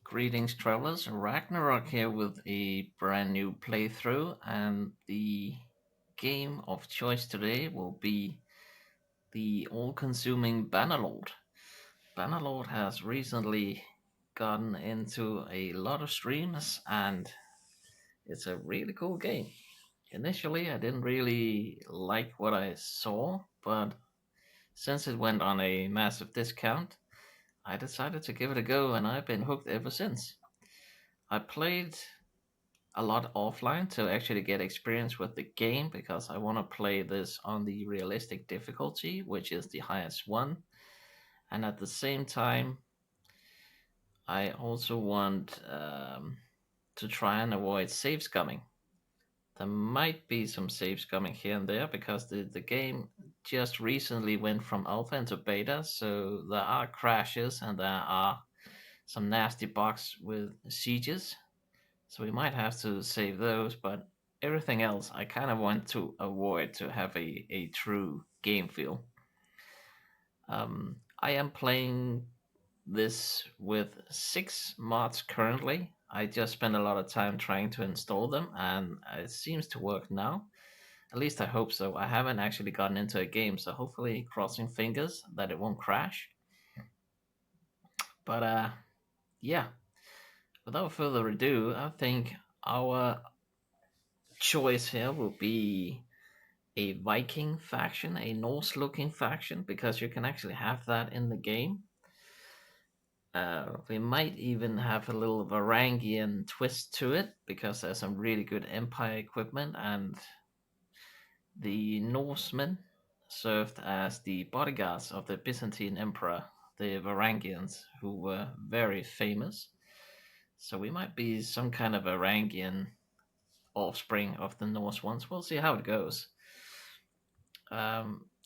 Greetings, travelers. RagnaroK here with a brand new playthrough, and the game of choice today will be the all consuming Bannerlord. Bannerlord has recently gotten into a lot of streams, and it's a really cool game. Initially, I didn't really like what I saw, but since it went on a massive discount, I decided to give it a go, and I've been hooked ever since. I played a lot offline to actually get experience with the game because I want to play this on the realistic difficulty, which is the highest one. And at the same time, I also want to try and avoid save scumming. There might be some save scumming here and there because the game just recently went from alpha into beta, so there are crashes and there are some nasty bugs with sieges. So we might have to save those, but everything else I kind of want to avoid to have a true game feel. I am playing this with 6 mods currently. I just spent a lot of time trying to install them, and it seems to work now. At least I hope so. I haven't actually gotten into a game, so hopefully, crossing fingers that it won't crash. But yeah, without further ado, I think our choice here will be a Viking faction, a Norse looking faction, because you can actually have that in the game. We might even have a little Varangian twist to it because there's some really good Empire equipment, and the Norsemen served as the bodyguards of the Byzantine Emperor, the Varangians, who were very famous. So we might be some kind of Varangian offspring of the Norse ones. We'll see how it goes.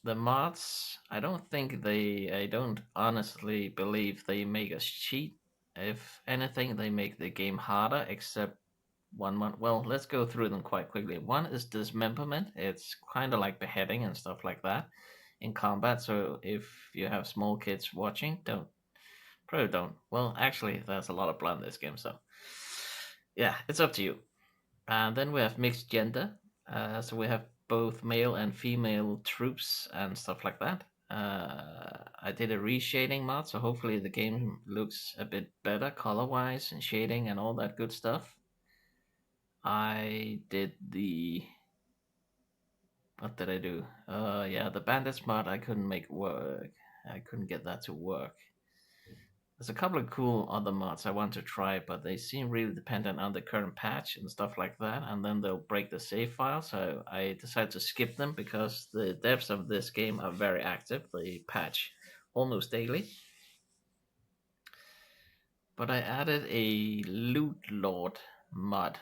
The mods, I don't honestly believe they make us cheat. If anything, they make the game harder, except one mod. Well, let's go through them quite quickly. One is dismemberment. It's kind of like beheading and stuff like that in combat. So if you have small kids watching, probably don't. Well, actually, there's a lot of blood in this game, so yeah, it's up to you. And then we have mixed gender. So we have both male and female troops and stuff like that. I did a reshading mod, so hopefully the game looks a bit better color wise and shading and all that good stuff. I did the. What did I do? Yeah, the bandits mod I couldn't make work. I couldn't get that to work. There's a couple of cool other mods I want to try, but they seem really dependent on the current patch and stuff like that, and then they'll break the save file, so I decided to skip them because the devs of this game are very active. They patch almost daily. But I added a Loot Lord mod,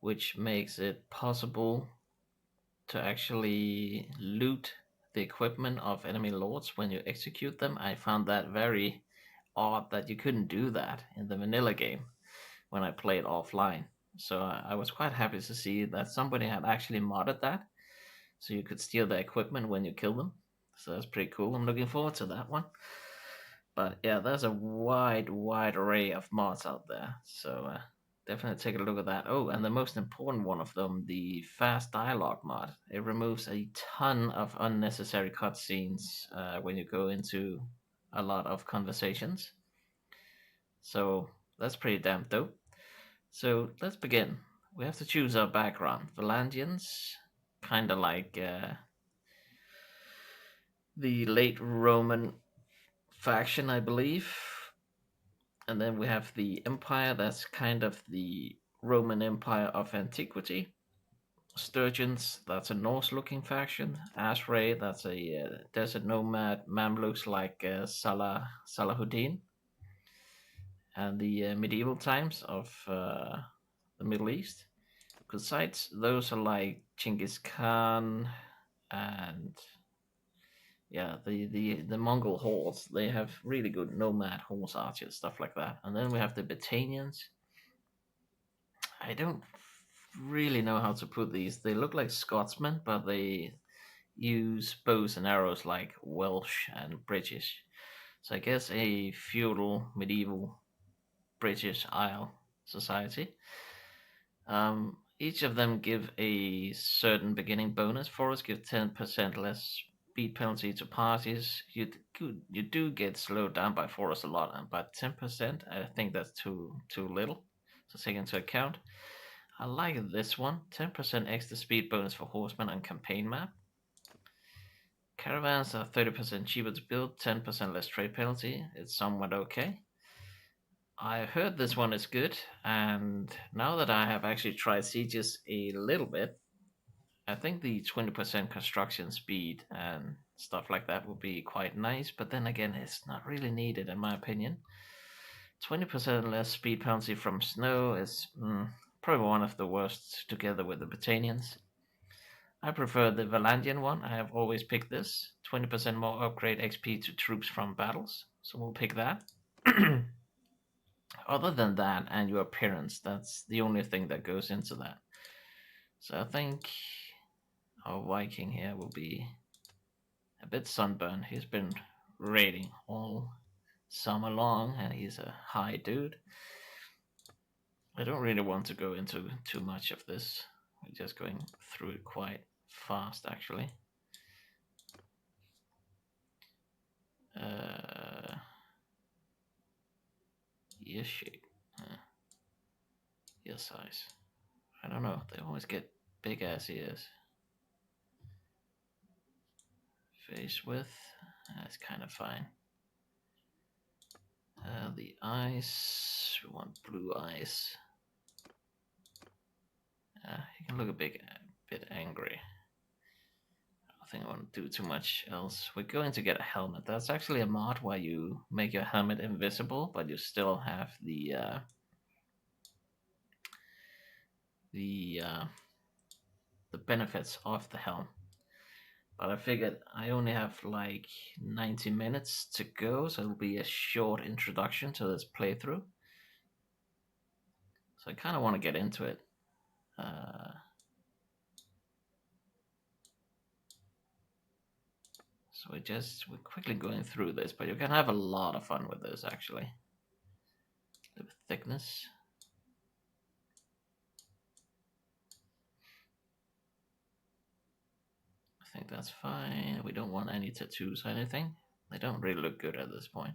which makes it possible to actually loot the equipment of enemy lords when you execute them. I found that very odd that you couldn't do that in the vanilla game when I played offline. So I was quite happy to see that somebody had actually modded that, so you could steal their equipment when you kill them. So that's pretty cool. I'm looking forward to that one. But yeah, there's a wide array of mods out there. So definitely take a look at that. Oh, and the most important one of them, the fast dialogue mod. It removes a ton of unnecessary cutscenes when you go into a lot of conversations. So that's pretty damn dope. So let's begin. We have to choose our background. Varangians, kind of like the late Roman faction, I believe. And then we have the Empire, that's kind of the Roman Empire of antiquity. Sturgeons, that's a Norse looking faction. Ashray, that's a desert nomad. Mamluks like Salahuddin. And the medieval times of the Middle East. Besides, those are like Genghis Khan and yeah, the Mongol hordes. They have really good nomad horse archers, stuff like that. And then we have the Batanians. I don't really know how to put these. They look like Scotsmen, but they use bows and arrows like Welsh and British. So I guess a feudal medieval British Isle society. Each of them give a certain beginning bonus. Forests give 10% less speed penalty to parties. You do get slowed down by forests a lot, and by 10%, I think that's too little to take into account. I like this one. 10% extra speed bonus for horsemen and campaign map. Caravans are 30% cheaper to build, 10% less trade penalty. It's somewhat okay. I heard this one is good, and now that I have actually tried sieges a little bit, I think the 20% construction speed and stuff like that would be quite nice, but then again, it's not really needed in my opinion. 20% less speed penalty from snow is probably one of the worst together with the Britannians. I prefer the Varangian one. I have always picked this. 20% more upgrade XP to troops from battles. So we'll pick that. Other than that and your appearance, that's the only thing that goes into that. So I think our Viking here will be a bit sunburned. He's been raiding all summer long and he's a high dude. I don't really want to go into too much of this. We're just going through it quite fast actually. Ear shape. Ear size. I don't know. They always get big ass ears. Face width. That's kind of fine. The eyes. We want blue eyes. He can look a bit angry. I don't think I want to do too much else. We're going to get a helmet. That's actually a mod where you make your helmet invisible, but you still have the benefits of the helm. But I figured I only have like 90 minutes to go, so it'll be a short introduction to this playthrough. So I kind of want to get into it. So we're quickly going through this, but you can have a lot of fun with this actually. The thickness. I think that's fine. We don't want any tattoos or anything. They don't really look good at this point.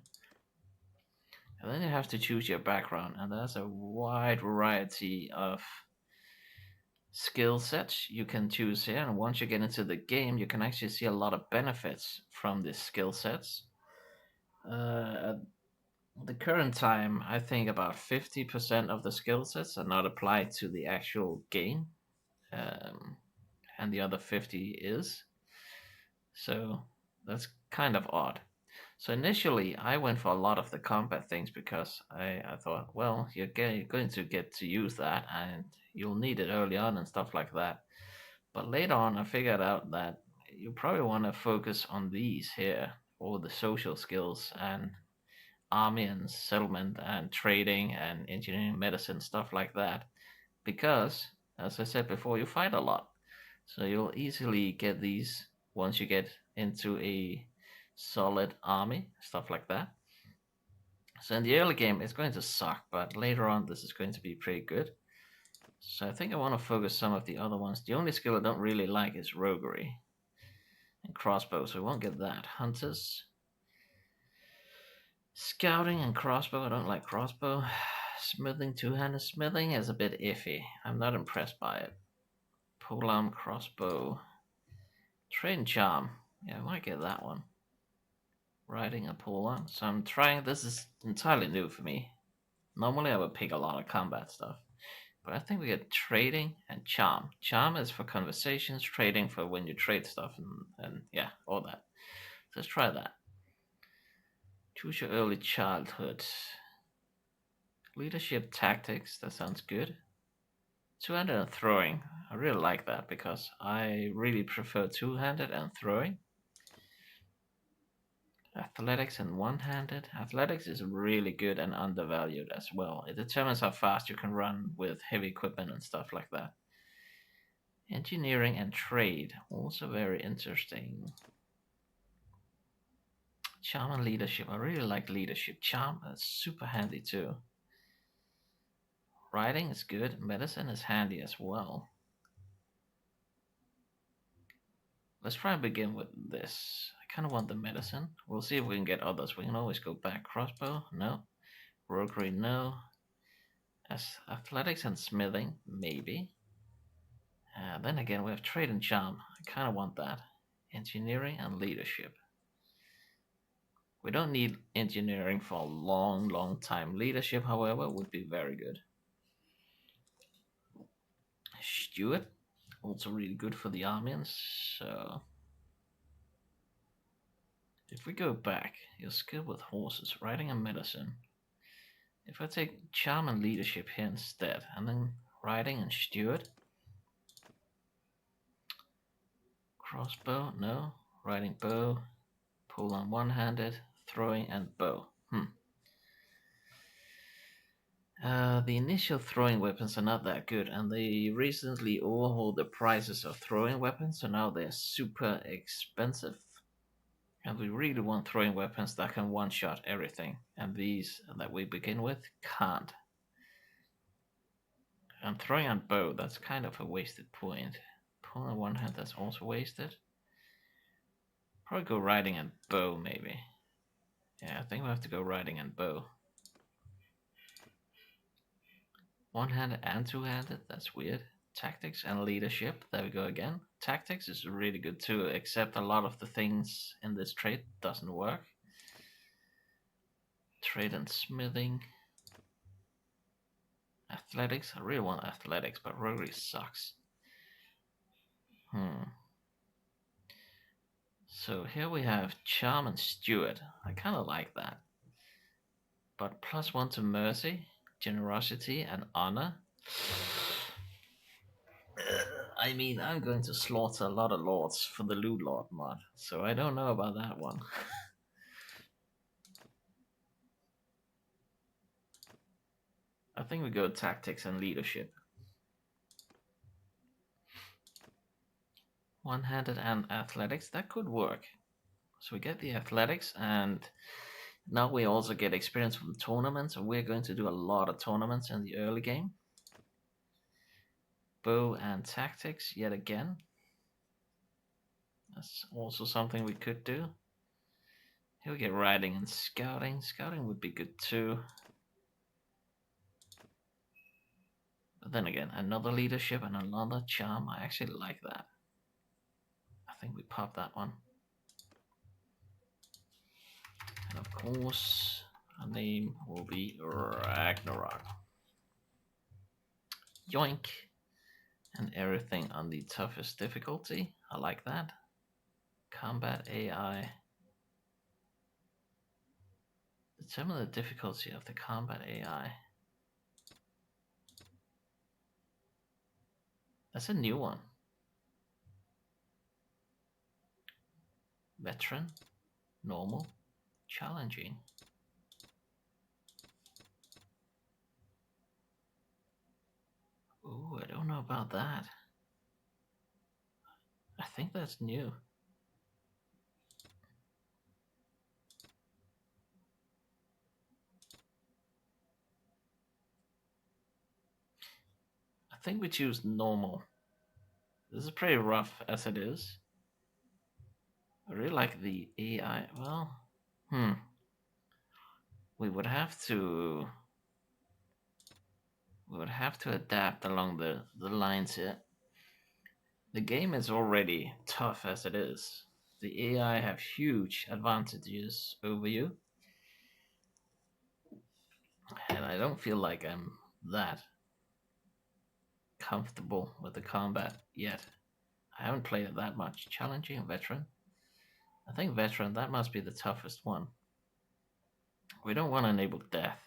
And then you have to choose your background, and there's a wide variety of skill sets you can choose here. And once you get into the game, you can actually see a lot of benefits from these skill sets. At the current time, I think about 50% of the skill sets are not applied to the actual game, and the other 50 is. So that's kind of odd. So initially, I went for a lot of the combat things because I thought, well, you're going to get to use that and you'll need it early on and stuff like that. But later on, I figured out that you probably want to focus on these here, all the social skills and army and settlement and trading and engineering, medicine, stuff like that. Because, as I said before, you fight a lot. So you'll easily get these once you get into a solid army, stuff like that. So in the early game, it's going to suck, but later on, this is going to be pretty good. So I think I want to focus some of the other ones. The only skill I don't really like is roguery and crossbow, so we won't get that. Hunters, scouting and crossbow. I don't like crossbow. Smithing, two-handed smithing is a bit iffy. I'm not impressed by it. Polearm crossbow. Train charm. Yeah, I might get that one. Riding a polearm. So I'm trying. This is entirely new for me. Normally I would pick a lot of combat stuff. But I think we get trading and charm. Charm is for conversations, trading for when you trade stuff, and yeah, all that. So let's try that. Choose your early childhood. Leadership tactics, that sounds good. Two-handed and throwing. I really like that because I really prefer two-handed and throwing. Athletics and one-handed. Athletics is really good and undervalued as well. It determines how fast you can run with heavy equipment and stuff like that. Engineering and trade, also very interesting. Charm and leadership. I really like leadership. Charm is super handy too. Riding is good. Medicine is handy as well. Let's try and begin with this. I kind of want the medicine. We'll see if we can get others. We can always go back. Crossbow, no. Roguery, no. As athletics and smithing, maybe. Then again, we have trade and charm. I kind of want that. Engineering and leadership. We don't need engineering for a long, long time. Leadership, however, would be very good. Steward, also really good for the Armians. So, if we go back, you're skilled with horses, riding and medicine. If I take charm and leadership here instead, and then riding and steward. Crossbow, no. Riding bow, pull on one-handed, throwing and bow. The initial throwing weapons are not that good, and they recently overhauled the prices of throwing weapons, so now they're super expensive. And we really want throwing weapons that can one-shot everything, and these that we begin with can't. And throwing on bow, that's kind of a wasted point. Pull on one hand, that's also wasted. Probably go riding and bow, maybe. Yeah, I think we have to go riding and bow. One-handed and two-handed, that's weird. Tactics and leadership, there we go again. Tactics is really good too, except a lot of the things in this trait doesn't work. Trade and smithing. Athletics, I really want athletics, but roguery sucks. So here we have charm and steward. I kind of like that. But +1 to mercy, generosity, and honor. I mean, I'm going to slaughter a lot of lords for the loot lord mod, so I don't know about that one. I think we go tactics and leadership. One-handed and athletics, that could work. So we get the athletics, and now we also get experience from tournaments, and we're going to do a lot of tournaments in the early game. Bow and tactics, yet again. That's also something we could do. Here we get riding and scouting. Scouting would be good too. But then again, another leadership and another charm. I actually like that. I think we pop that one. And of course, our name will be RagnaroK. Yoink! And everything on the toughest difficulty. I like that. Combat AI. Determine the difficulty of the combat AI. That's a new one. Veteran, normal, challenging. Ooh, I don't know about that. I think that's new. I think we choose normal. This is pretty rough as it is. I really like the AI. Well, we would have to adapt along the lines here. The game is already tough as it is. The AI have huge advantages over you, and I don't feel like I'm that comfortable with the combat yet. I haven't played it that much. Challenging veteran. I think veteran, that must be the toughest one. We don't want to enable death.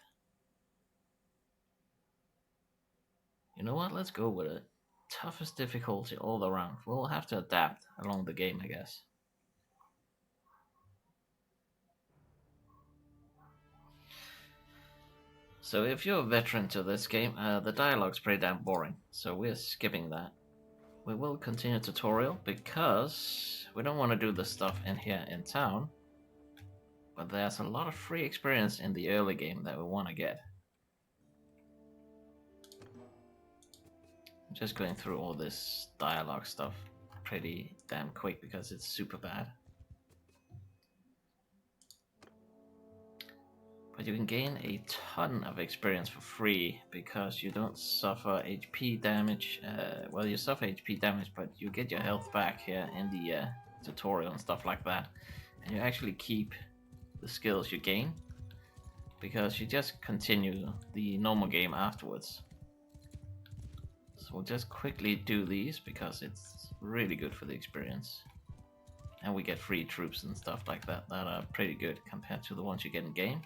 You know what? Let's go with it. Toughest difficulty all around. We'll have to adapt along the game, I guess. So if you're a veteran to this game, the dialogue's pretty damn boring, so we're skipping that. We will continue tutorial because we don't want to do the stuff in here in town, but there's a lot of free experience in the early game that we want to get. just going through all this dialogue stuff pretty damn quick because it's super bad. But you can gain a ton of experience for free because you don't suffer HP damage. Well, you suffer HP damage, but you get your health back here in the tutorial and stuff like that. And you actually keep the skills you gain because you just continue the normal game afterwards. So we'll just quickly do these because it's really good for the experience. And we get free troops and stuff like that that are pretty good compared to the ones you get in game.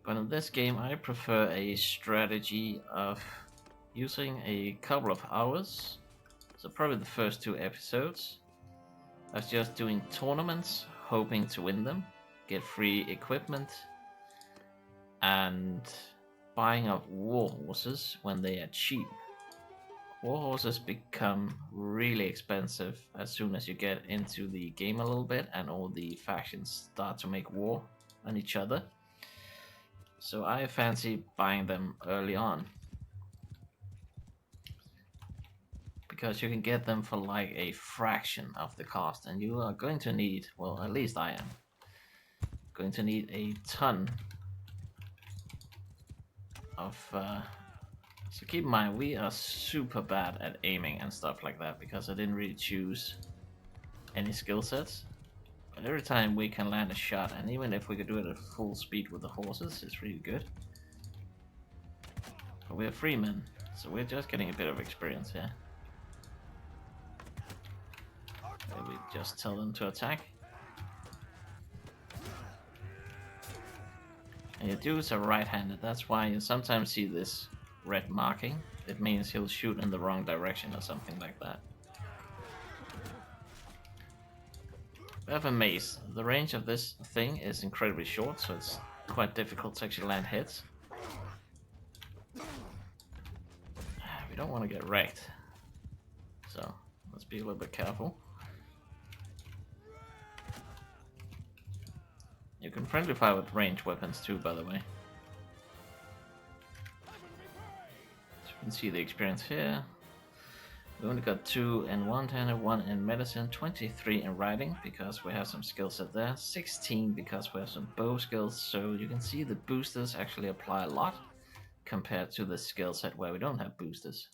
But in this game I prefer a strategy of using a couple of hours, so probably the first 2 episodes, of just doing tournaments, hoping to win them, get free equipment, and buying up war horses when they are cheap. War horses become really expensive as soon as you get into the game a little bit and all the factions start to make war on each other. So I fancy buying them early on, because you can get them for like a fraction of the cost, and you are going to need, well, at least I am going to need a ton of so keep in mind we are super bad at aiming and stuff like that because I didn't really choose any skill sets. But every time we can land a shot, and even if we could do it at full speed with the horses, it's really good. But we're freemen, so we're just getting a bit of experience here. Okay, we just tell them to attack. And your dudes are right-handed, that's why you sometimes see this red marking. It means he'll shoot in the wrong direction or something like that. We have a mace. The range of this thing is incredibly short, so it's quite difficult to actually land hits. We don't want to get wrecked, so let's be a little bit careful. You can friendly fire with ranged weapons too, by the way. So you can see the experience here. We only got 2 in one-hander, 1 in medicine, 23 in riding because we have some skill set there, 16 because we have some bow skills, so you can see the boosters actually apply a lot compared to the skill set where we don't have boosters.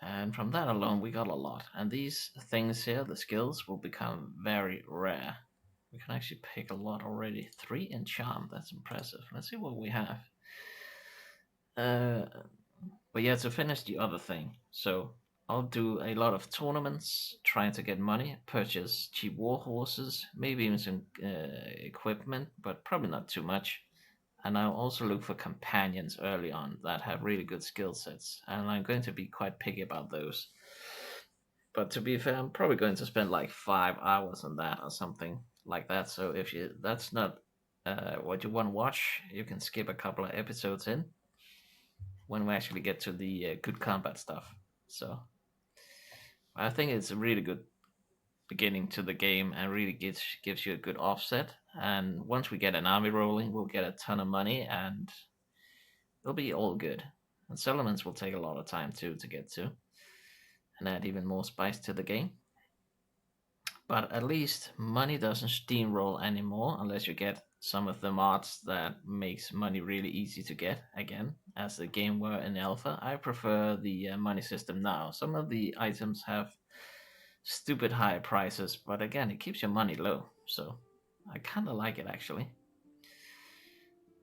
And from that alone we got a lot, and these things here, the skills, will become very rare. We can actually pick a lot already. 3 in charm, that's impressive. Let's see what we have. But yeah, to finish the other thing, so I'll do a lot of tournaments, trying to get money, purchase cheap war horses, maybe even some equipment, but probably not too much. And I'll also look for companions early on that have really good skill sets, and I'm going to be quite picky about those. But to be fair, I'm probably going to spend like 5 hours on that or something like that. So if that's not what you want to watch, you can skip a couple of episodes in when we actually get to the good combat stuff. So I think it's a really good beginning to the game and really gives you a good offset. And once we get an army rolling, we'll get a ton of money and it'll be all good. And settlements will take a lot of time too to get to and add even more spice to the game. But at least money doesn't steamroll anymore unless you get some of the mods that makes money really easy to get again, as the game were in alpha. I prefer the money system now. Some of the items have stupid high prices, but again, it keeps your money low, so I kind of like it actually.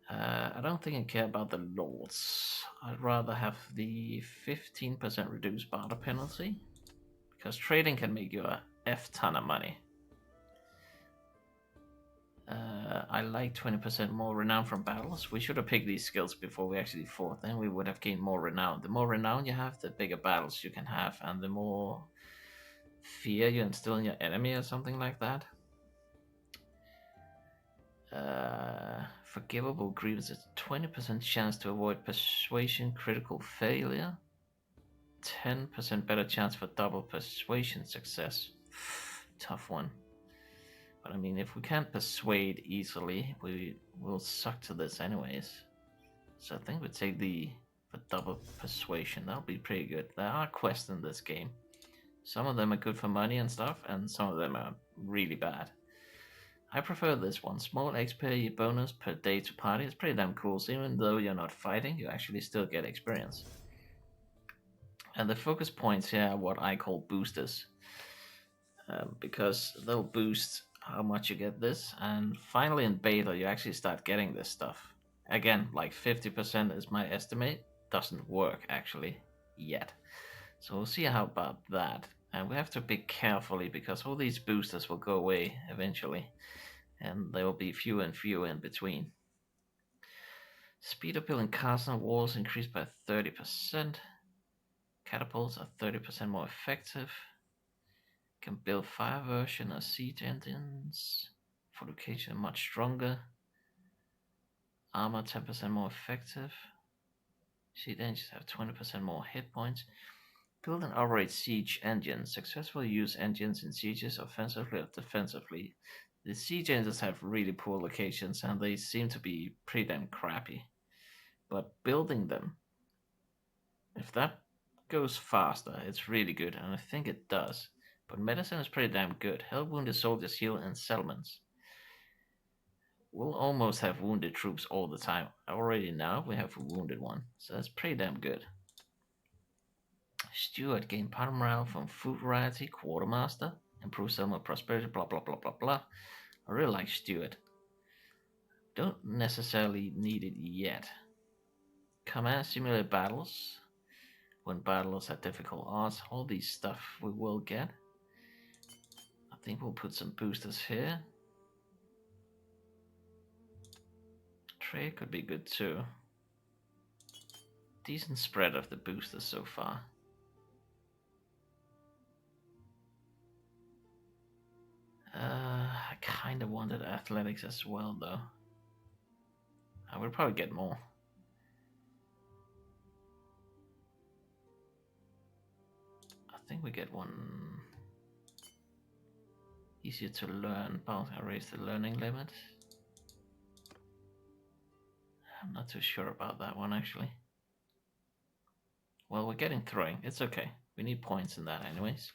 I don't think I care about the lords. I'd rather have the 15% reduced barter penalty, because trading can make you a F ton of money. I like 20% more renown from battles. We should have picked these skills before we actually fought, then we would have gained more renown. The more renown you have, the bigger battles you can have, and the more fear you instill in your enemy or something like that. Forgivable grievances, 20% chance to avoid persuasion critical failure, 10% better chance for double persuasion success. Tough one. But I mean, if we can't persuade easily, we will suck to this anyways. So I think we take the double persuasion. That'll be pretty good. There are quests in this game. Some of them are good for money and stuff, and some of them are really bad. I prefer this one. Small XP bonus per day to party. It's pretty damn cool. So even though you're not fighting, you actually still get experience. And the focus points here are what I call boosters. Because they'll boost how much you get this. And finally in beta, you actually start getting this stuff. Again, like 50% is my estimate. Doesn't work actually yet. So we'll see how about that. And we have to pick carefully because all these boosters will go away eventually. And there will be fewer and fewer in between. Speed of building castles and walls increased by 30%. Catapults are 30% more effective. Can build fire version or siege engines. Fortification much stronger. Armor 10% more effective. Siege engines have 20% more hit points. Build and operate siege engines. Successfully use engines in sieges offensively or defensively. The siege engines have really poor locations and they seem to be pretty damn crappy. But building them, if that goes faster, it's really good, and I think it does. But medicine is pretty damn good. Help wounded soldiers heal in settlements. We'll almost have wounded troops all the time. Already now we have a wounded one, so that's pretty damn good. Steward gain party morale from food variety. Quartermaster improve settlement prosperity. Blah blah blah blah blah. I really like Steward. Don't necessarily need it yet. Command simulate battles. When battles at difficult odds, all these stuff we will get. I think we'll put some boosters here. Trade could be good too. Decent spread of the boosters so far. I kind of wanted athletics as well though. I would probably get more. I think we get one easier to learn. Both I raise the learning limit. I'm not too sure about that one actually. Well, we're getting throwing. It's okay. We need points in that anyways.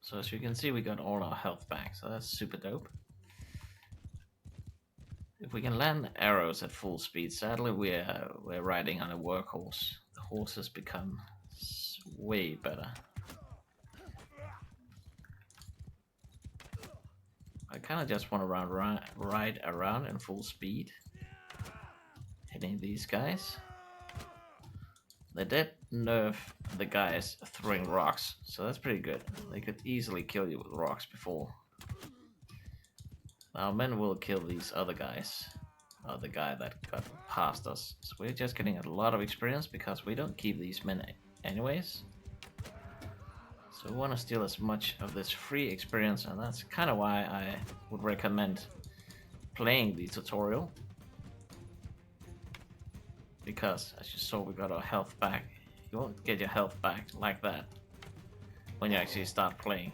So as you can see, we got all our health back, so that's super dope. If we can land arrows at full speed, sadly we're riding on a workhorse. The horses become way better. I kind of just want to ride around in full speed, hitting these guys. They did nerf the guys throwing rocks, so that's pretty good. They could easily kill you with rocks before. Our men will kill these other guys. The guy that got past us. So we're just getting a lot of experience because we don't keep these men anyways. So we want to steal as much of this free experience, and that's kind of why I would recommend playing the tutorial. Because, as you saw, we got our health back. You won't get your health back like that when you actually start playing.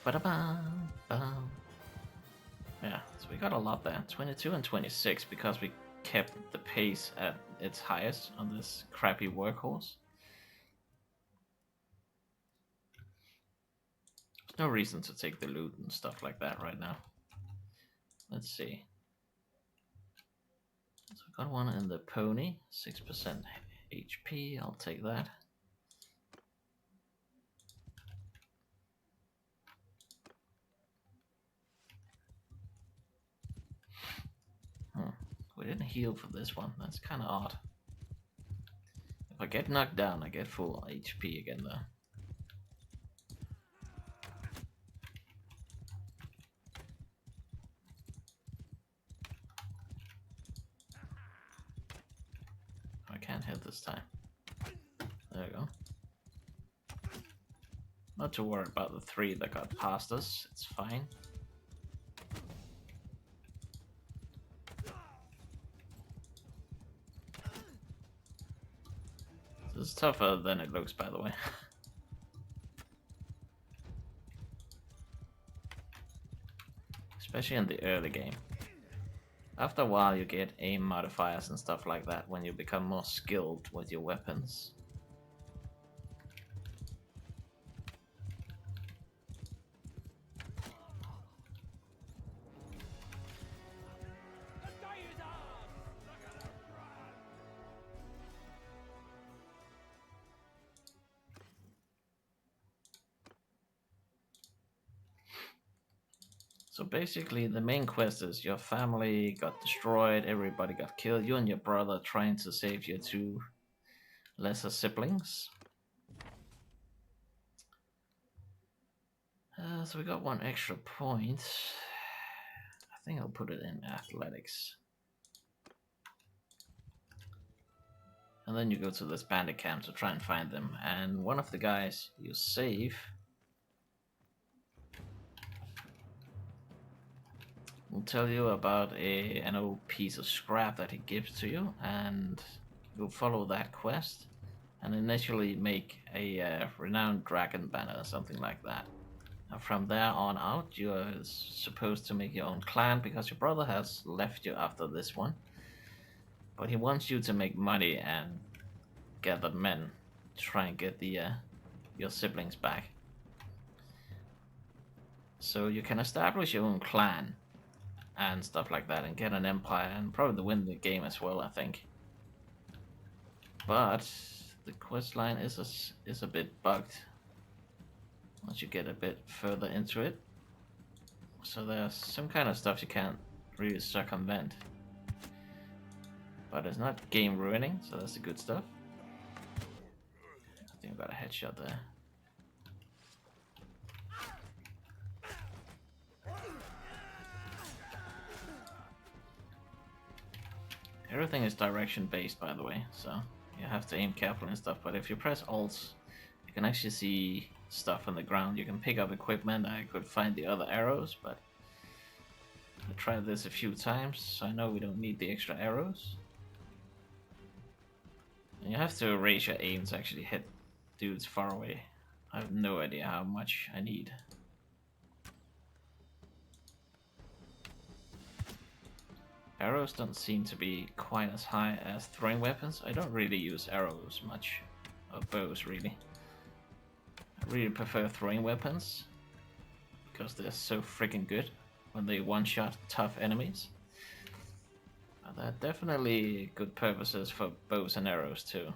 Ba-da-bam-bam. Yeah, so we got a lot there. 22 and 26 because we kept the pace at its highest on this crappy workhorse. There's no reason to take the loot and stuff like that right now. Let's see. So we got one in the pony, 6% HP, I'll take that. We didn't heal for this one, that's kind of odd. If I get knocked down, I get full HP again though. I can't hit this time. There we go. Not to worry about the 3 that got past us, it's fine. It's tougher than it looks, by the way. Especially in the early game. After a while you get aim modifiers and stuff like that when you become more skilled with your weapons. So basically the main quest is your family got destroyed, everybody got killed, you and your brother trying to save your two lesser siblings. So we got one extra point. I think I'll put it in athletics. And then you go to this bandit camp to try and find them. And one of the guys you save will tell you about an old piece of scrap that he gives to you, and you'll follow that quest and initially make a renowned dragon banner or something like that. And from there on out, you are supposed to make your own clan because your brother has left you after this one. But he wants you to make money and gather men to try and get your siblings back. So you can establish your own clan and stuff like that and get an empire and probably win the game as well, I think. But the quest line is a bit bugged once you get a bit further into it. So there's some kind of stuff you can't really circumvent. But it's not game ruining, so that's the good stuff. I think I got a headshot there. Everything is direction based, by the way, so you have to aim carefully and stuff. But if you press Alt, you can actually see stuff on the ground. You can pick up equipment. I could find the other arrows, but I tried this a few times, so I know we don't need the extra arrows. And you have to raise your aim to actually hit dudes far away. I have no idea how much I need. Arrows don't seem to be quite as high as throwing weapons. I don't really use arrows much, or bows really. I really prefer throwing weapons because they're so freaking good when they one-shot tough enemies. There are definitely good purposes for bows and arrows too.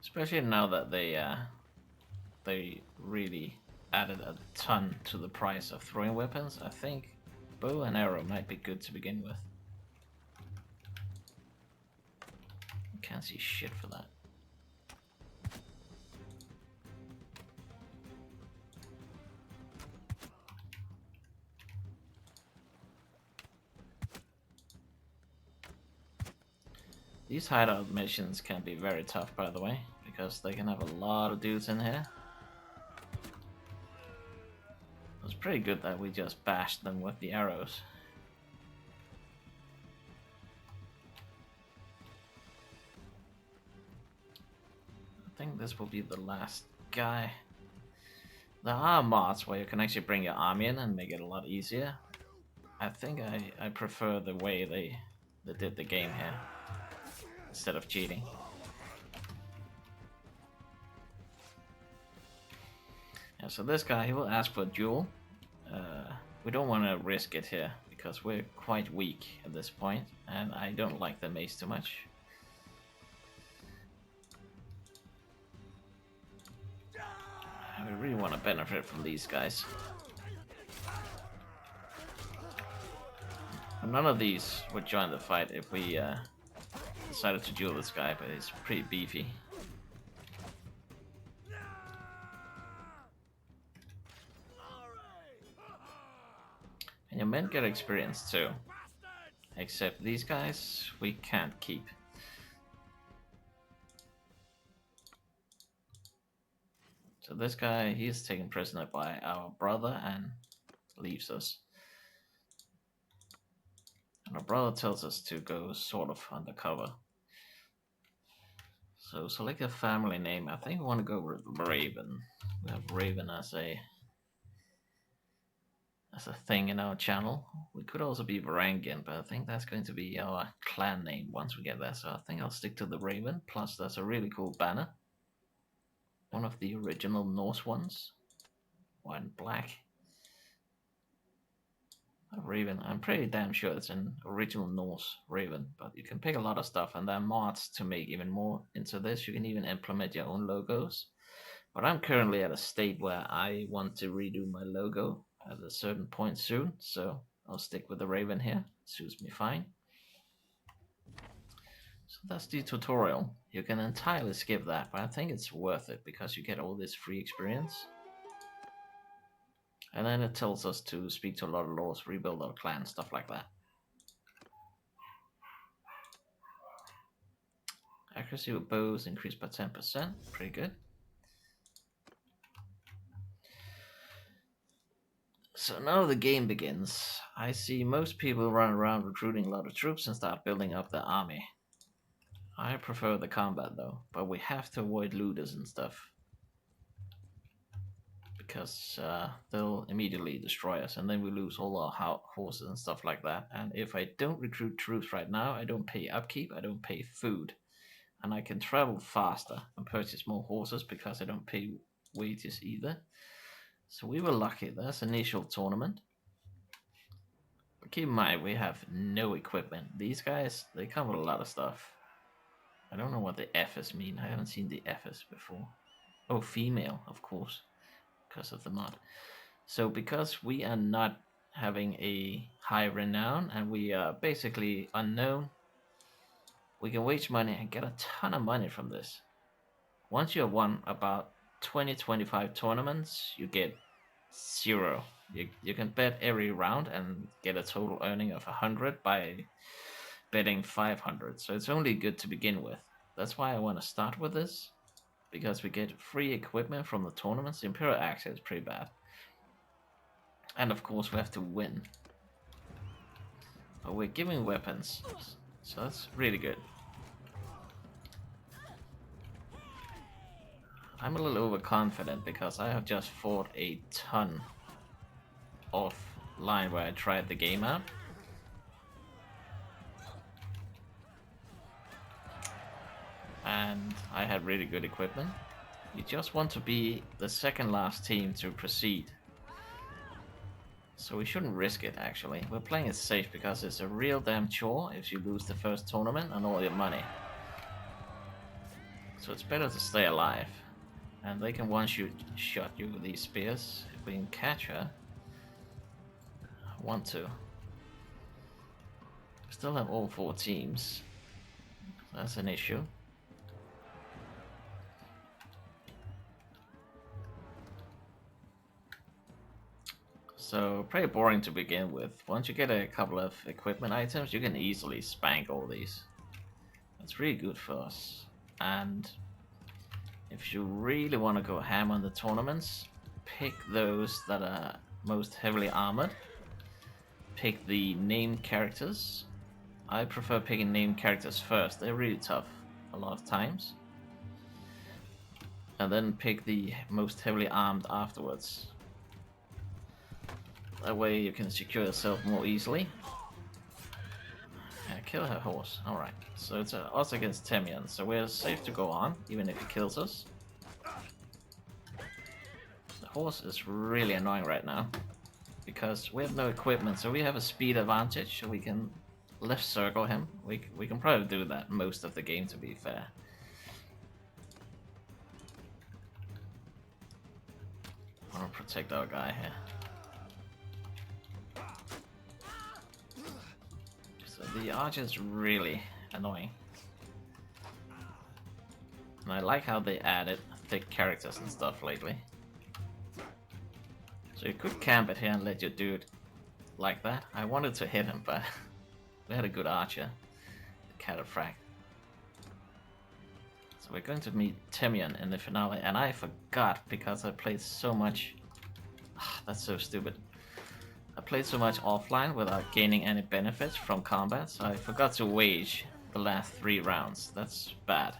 Especially now that they really added a ton to the price of throwing weapons. I think bow and arrow might be good to begin with. Can't see shit for that. These hideout missions can be very tough, by the way, because they can have a lot of dudes in here. It was pretty good that we just bashed them with the arrows. I think this will be the last guy. There are mods where you can actually bring your army in and make it a lot easier. I think I prefer the way they did the game here, instead of cheating. Yeah, so this guy, he will ask for a duel. We don't want to risk it here, because we're quite weak at this point, and I don't like the mace too much. We really want to benefit from these guys. None of these would join the fight if we decided to duel this guy, but he's pretty beefy. And your men get experience too. Except these guys, we can't keep. So this guy, he is taken prisoner by our brother and leaves us. And our brother tells us to go sort of undercover. So select a family name. I think we want to go with Raven. We have Raven as a thing in our channel. We could also be Varangian, but I think that's going to be our clan name once we get there. So I think I'll stick to the Raven. Plus, there's a really cool banner. One of the original Norse ones. White and black. A Raven. I'm pretty damn sure it's an original Norse Raven, but you can pick a lot of stuff, and there are mods to make even more into this. You can even implement your own logos. But I'm currently at a state where I want to redo my logo at a certain point soon, so I'll stick with the Raven here. Suits me fine. So that's the tutorial. You can entirely skip that, but I think it's worth it because you get all this free experience. And then it tells us to speak to a lot of lords, rebuild our clan, stuff like that. Accuracy with bows increased by 10%. Pretty good. So now the game begins. I see most people run around recruiting a lot of troops and start building up their army. I prefer the combat though, but we have to avoid looters and stuff. Because they'll immediately destroy us, and then we lose all our horses and stuff like that. And if I don't recruit troops right now, I don't pay upkeep, I don't pay food. And I can travel faster and purchase more horses because I don't pay wages either. So we were lucky. That's initial tournament. But keep in mind, we have no equipment. These guys, they come with a lot of stuff. I don't know what the F's mean. I haven't seen the F's before. Oh, female, of course, because of the mod. So because we are not having a high renown and we are basically unknown, we can wage money and get a ton of money from this. Once you have won about 20-25 tournaments, you get 0. You can bet every round and get a total earning of 100 by betting 500. So it's only good to begin with. That's why I want to start with this, because we get free equipment from the tournaments. The Imperial Axe is pretty bad. And of course we have to win. But we're giving weapons, so that's really good. I'm a little overconfident because I have just fought a ton offline where I tried the game out. And I had really good equipment. You just want to be the second last team to proceed. So we shouldn't risk it, actually. We're playing it safe because it's a real damn chore if you lose the first tournament and all your money. So it's better to stay alive. And they can one-shot you with these spears. If we can catch her. I want to. We still have all 4 teams. That's an issue. So pretty boring to begin with. Once you get a couple of equipment items, you can easily spank all these. That's really good for us. And if you really want to go ham on the tournaments, pick those that are most heavily armored. Pick the named characters. I prefer picking named characters first. They're really tough a lot of times. And then pick the most heavily armed afterwards. That way you can secure yourself more easily. Kill her horse. Alright, so it's us against Temian, so we're safe to go on, even if he kills us. The horse is really annoying right now, because we have no equipment, so we have a speed advantage, so we can left circle him. We can probably do that most of the game, to be fair. I want to protect our guy here. The archer is really annoying. And I like how they added thick characters and stuff lately. So you could camp it here and let your dude like that. I wanted to hit him, but we had a good archer. The cataphract. So we're going to meet Temian in the finale, and I forgot because I played so much. That's so stupid. I played so much offline without gaining any benefits from combat, so I forgot to wage the last 3 rounds. That's bad.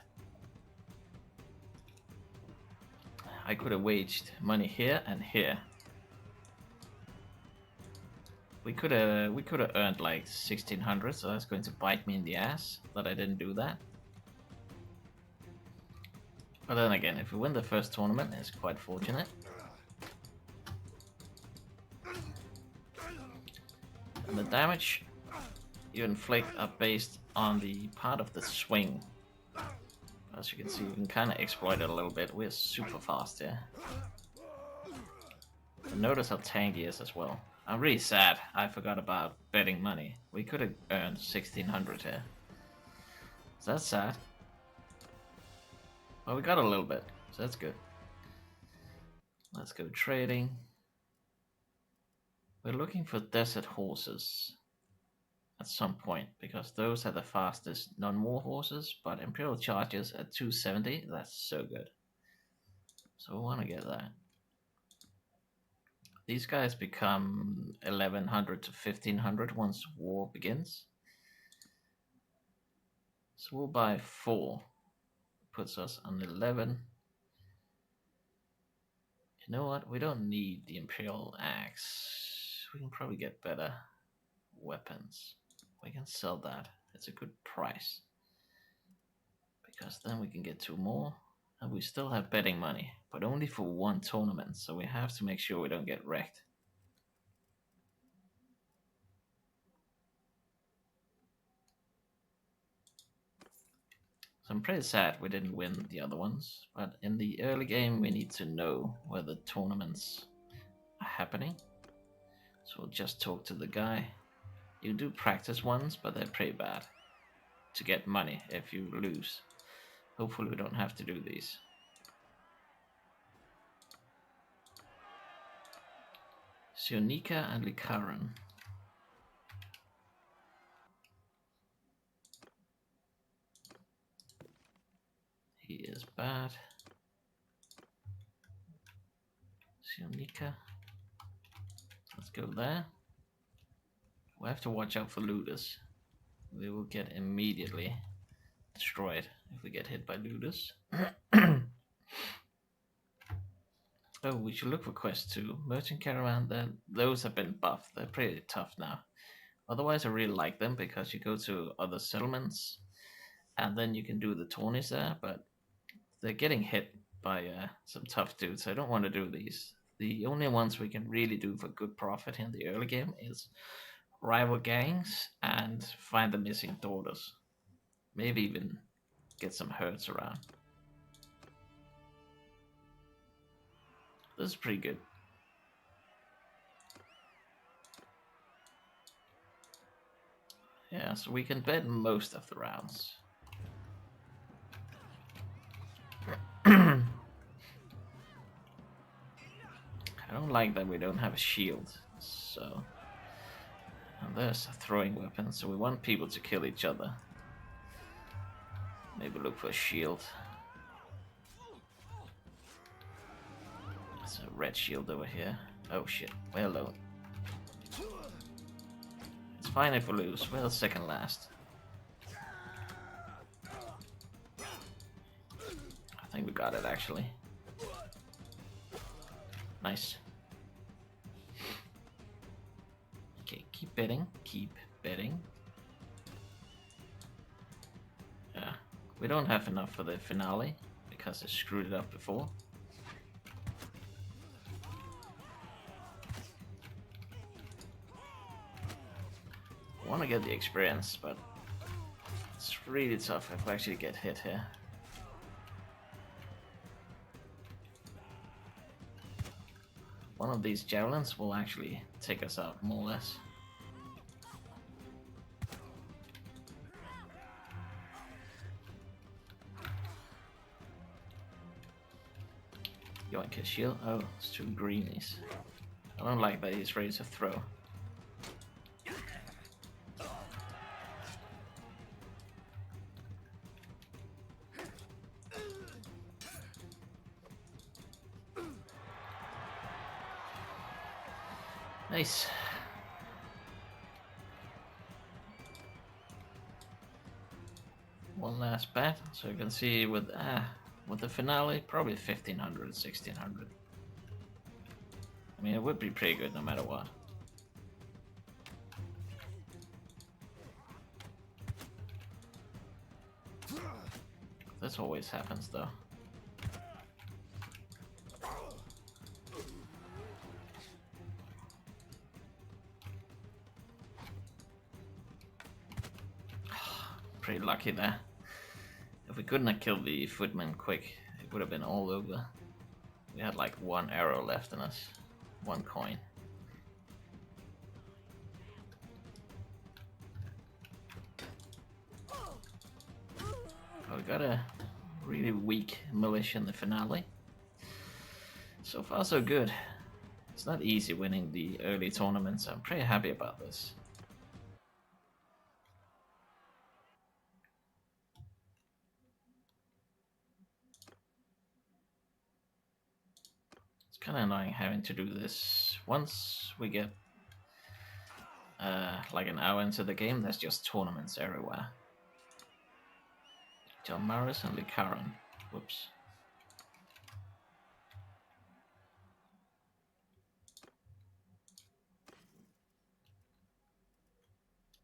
I could have waged money here and here. We could have earned like 1600, so that's going to bite me in the ass that I didn't do that. But then again, if we win the first tournament, it's quite fortunate. And the damage you inflict are based on the part of the swing. As you can see, you can kind of exploit it a little bit. We're super fast here. And notice how tanky he is as well. I'm really sad I forgot about betting money. We could have earned 1600 here. So that's sad. Well, we got a little bit, so that's good. Let's go trading. We're looking for desert horses at some point, because those are the fastest non-war horses, but Imperial Chargers at 270, that's so good. So we want to get that. These guys become 1100 to 1500 once war begins. So we'll buy 4. Puts us on 11. You know what? We don't need the Imperial Axe. We can probably get better weapons. We can sell that. It's a good price. Because then we can get 2 more. And we still have betting money. But only for 1 tournament. So we have to make sure we don't get wrecked. So I'm pretty sad we didn't win the other ones. But in the early game we need to know where the tournaments are happening. So we'll just talk to the guy. You do practice ones, but they're pretty bad. To get money if you lose. Hopefully we don't have to do these. Sionika and Likaran. He is bad. Sionika. Let's go there. We have to watch out for looters. We will get immediately destroyed if we get hit by looters. Oh, we should look for quests too. Merchant Caravan, then those have been buffed. They're pretty tough now. Otherwise, I really like them because you go to other settlements and then you can do the tourneys there, but they're getting hit by some tough dudes. I don't want to do these. The only ones we can really do for good profit in the early game is rival gangs and find the missing daughters. Maybe even get some herds around. This is pretty good. Yeah, so we can bet most of the rounds. I don't like that we don't have a shield, so... And there's a throwing weapon, so we want people to kill each other. Maybe look for a shield. There's a red shield over here. Oh shit, we're alone. It's fine if we lose, we're second last. I think we got it actually. Nice. Okay, keep betting, keep betting. Yeah, we don't have enough for the finale because I screwed it up before. I want to get the experience, but it's really tough if we actually get hit here. One of these javelins will actually take us out, more or less. Yoink his shield. Oh, it's 2 greenies. I don't like that he's ready to throw. Nice. one last bet, so you can see with the finale, probably 1500, 1600. I mean, it would be pretty good no matter what. This always happens though. Pretty lucky there. If we couldn't have killed the footman quick, it would have been all over. We had like one arrow left in us, one coin. We got a really weak militia in the finale. So far so good. It's not easy winning the early tournaments. I'm pretty happy about this. It's kind of annoying having to do this. Once we get like an hour into the game, there's just tournaments everywhere. Jalmaris and Likaran. Whoops.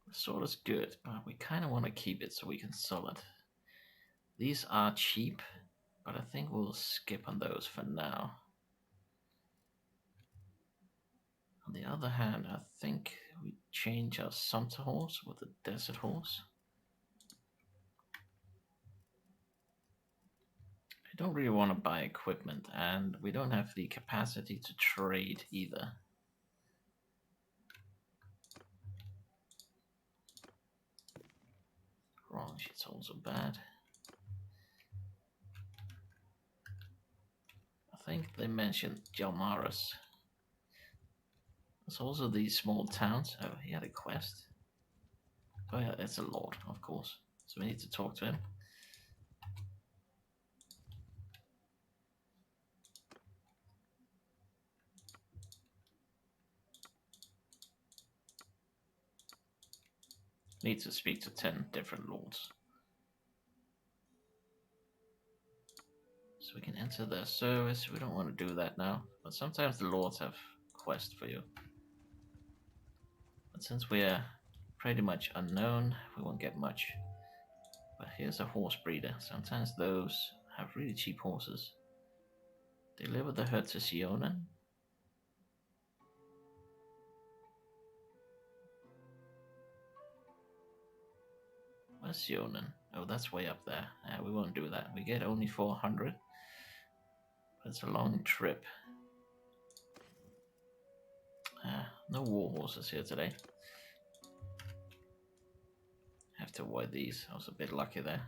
The sword is good, but we kind of want to keep it so we can sell it. These are cheap, but I think we'll skip on those for now. On the other hand, I think we change our Sumter horse with the Desert horse. I don't really want to buy equipment, and we don't have the capacity to trade either. Wrong, she's also bad. I think they mentioned Jalmaris. There's also these small towns. Oh, he had a quest. Oh yeah, it's a lord, of course. So we need to talk to him. Need to speak to 10 different lords. So we can enter their service. We don't want to do that now. But sometimes the lords have quests for you. But since we are pretty much unknown, we won't get much. But here's a horse breeder. Sometimes those have really cheap horses. Deliver the herd to Sionen. Where's Sionen? Oh, that's way up there. We won't do that. We get only 400. But it's a long trip. No war horses here today. Have to avoid these. I was a bit lucky there.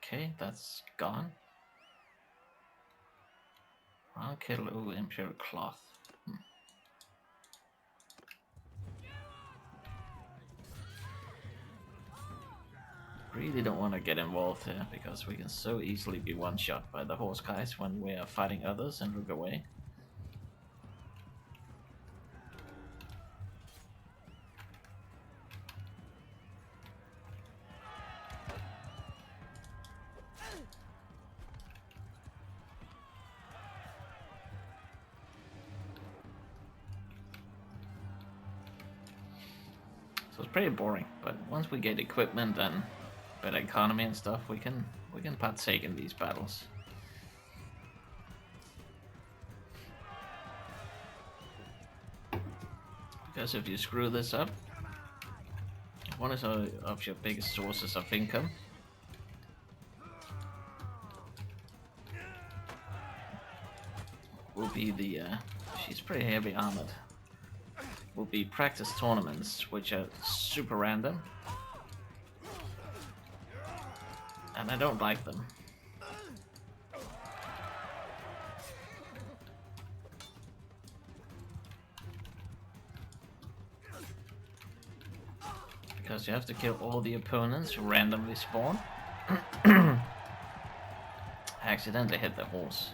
Okay, that's gone. I'll kill Imperial Cloth. Really don't want to get involved here because we can so easily be one-shot by the horse guys when we are fighting others and look away. So it's pretty boring, but once we get equipment and better economy and stuff, we can partake in these battles. Because if you screw this up, one of your biggest sources of income will be the she's pretty heavy armored. Will be practice tournaments, which are super random. And I don't like them. Because you have to kill all the opponents who randomly spawn. I accidentally hit the horse.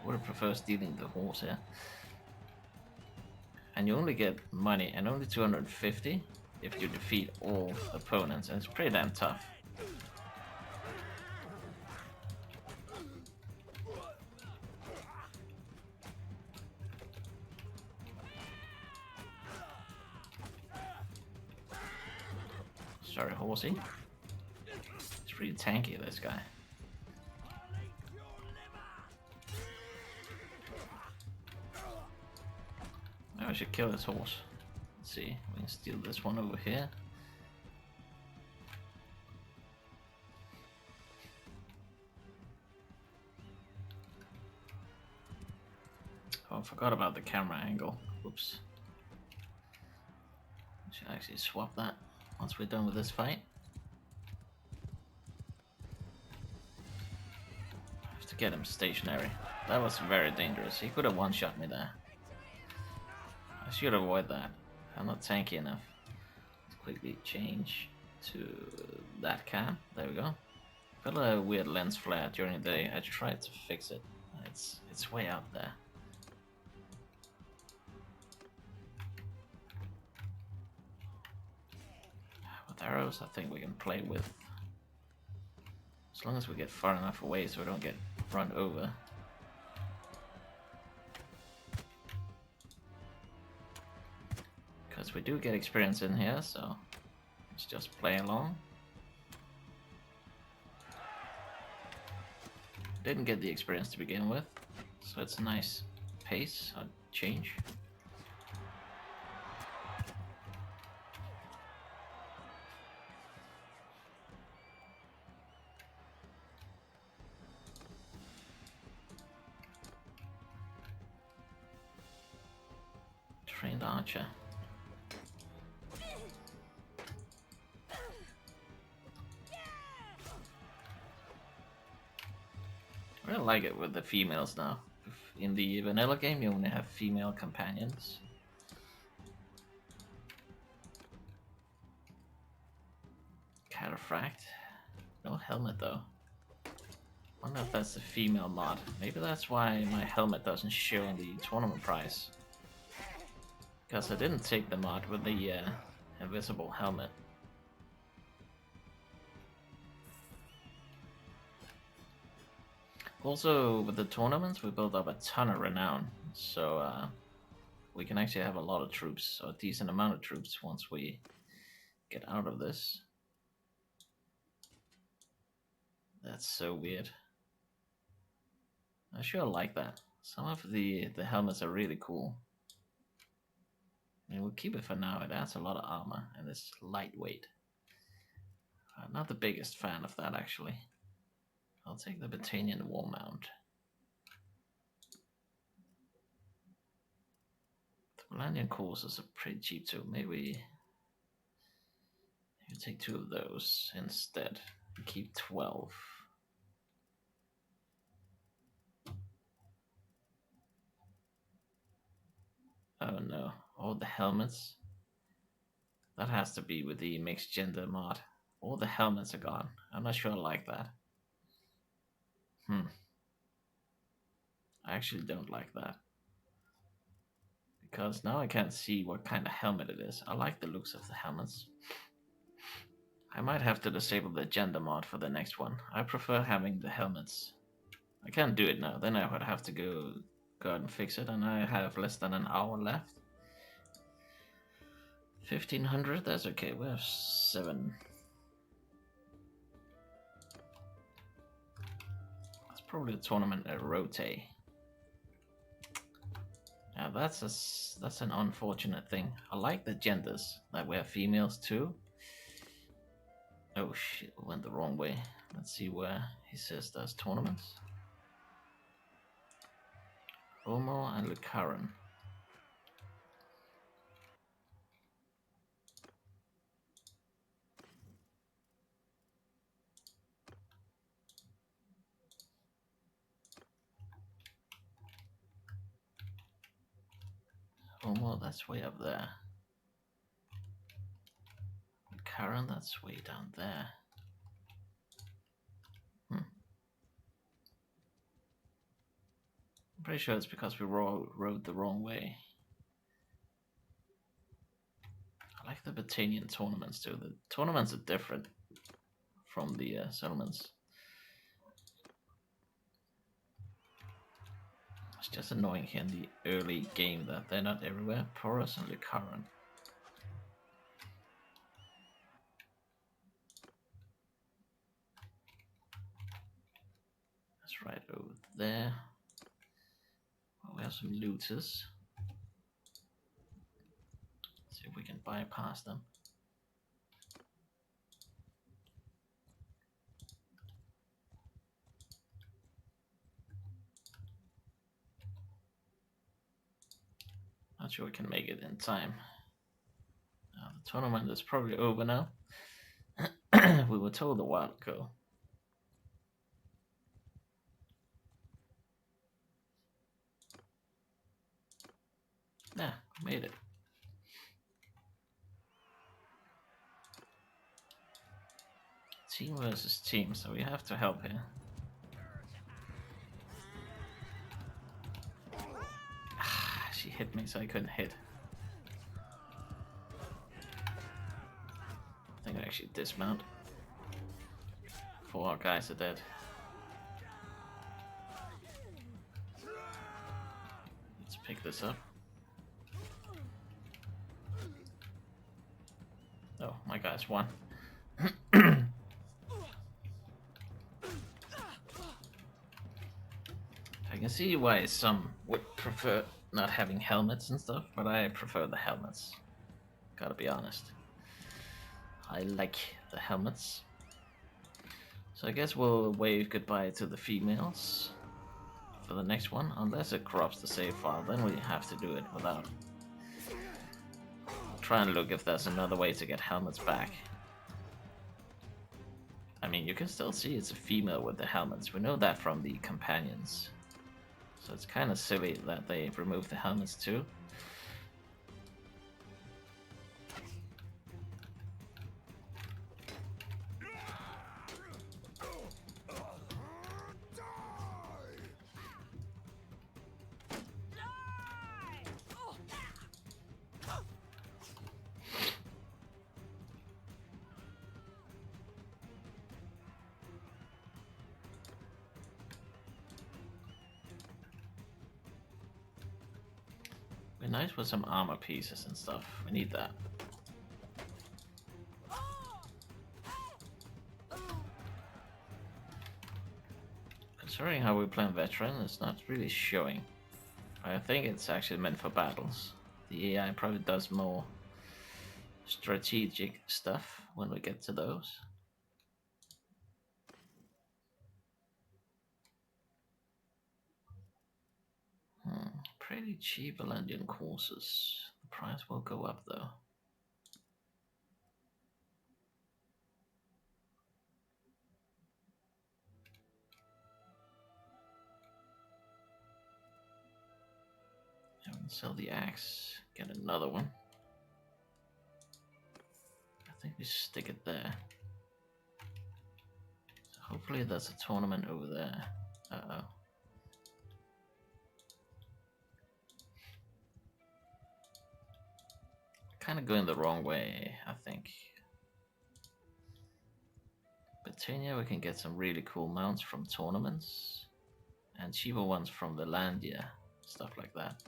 I would have preferred stealing the horse here. and you only get money, and only 250 if you defeat all opponents, and it's pretty damn tough. Sorry, horsey. It's pretty tanky, this guy. Maybe I should kill this horse. Let's see, we can steal this one over here. Oh, I forgot about the camera angle. Whoops. I should actually swap that once we're done with this fight. I have to get him stationary. That was very dangerous. He could have one-shot me there. I should avoid that. I'm not tanky enough. Let's quickly change to that cam. There we go. Got a weird lens flare during the day. I tried to fix it. It's way out there. With arrows, I think we can play with. As long as we get far enough away so we don't get run over. Because we do get experience in here, so let's just play along. Didn't get the experience to begin with, so it's a nice pace or change. Trained archer. I really like it with the females now. In the vanilla game, you only have female companions. Cataphract. No helmet though. Wonder if that's the female mod. Maybe that's why my helmet doesn't show in the tournament prize. Because I didn't take the mod with the invisible helmet. Also, with the tournaments, we built up a ton of renown, so we can actually have a lot of troops, or a decent amount of troops, once we get out of this. That's so weird. I sure like that. Some of the helmets are really cool. I mean, we'll keep it for now. It adds a lot of armor, and it's lightweight. Not the biggest fan of that, actually. I'll take the Battanian wall mount. The Varangian courses are pretty cheap too. Maybe you take 2 of those instead. Keep 12. Oh no, all the helmets. That has to be with the mixed gender mod. All the helmets are gone. I'm not sure I like that. I actually don't like that. Because now I can't see what kind of helmet it is. I like the looks of the helmets. I might have to disable the gender mod for the next one. I prefer having the helmets. I can't do it now. Then I would have to go out and fix it, and I have less than an hour left. 1500, that's okay. We have 7. That's probably a tournament at Rote. Yeah, that's an unfortunate thing. I like the genders, that we have females too. Oh shit, we went the wrong way. Let's see where he says there's tournaments. Omo and Lucaran. Omo, that's way up there. Lucaran, that's way down there. I'm pretty sure it's because we rode the wrong way. the Battanian tournaments too. The tournaments are different from the settlements. It's just annoying here in the early game that they're not everywhere. Porous and recurrent. That's right over there. Well, we have some looters. See if we can bypass them. Not sure we can make it in time. The tournament is probably over now. We were told a while ago. Yeah, made it. Team versus team, so we have to help here. She hit me, so I couldn't hit. I think I actually dismount. 4 guys are dead. Let's pick this up. Oh, my guy's won. I can see why some would prefer not having helmets and stuff, but I prefer the helmets. Gotta be honest. I like the helmets. So I guess we'll wave goodbye to the females for the next one, unless it corrupts the save file, then we have to do it without. Try and look if there's another way to get helmets back. I mean, you can still see it's a female with the helmets. We know that from the companions. So it's kind of silly that they removed the helmets too. Be nice with some armor pieces and stuff. We need that. Considering how we play veteran, it's not really showing. I think it's actually meant for battles. The AI probably does more strategic stuff when we get to those. Pretty cheap Varangian courses. The price will go up though. And sell the axe, get another one. I think we stick it there. So hopefully there's a tournament over there. Uh-oh. Kind of going the wrong way, I think. Britannia, we can get some really cool mounts from tournaments. And cheaper ones from the Landia, stuff like that.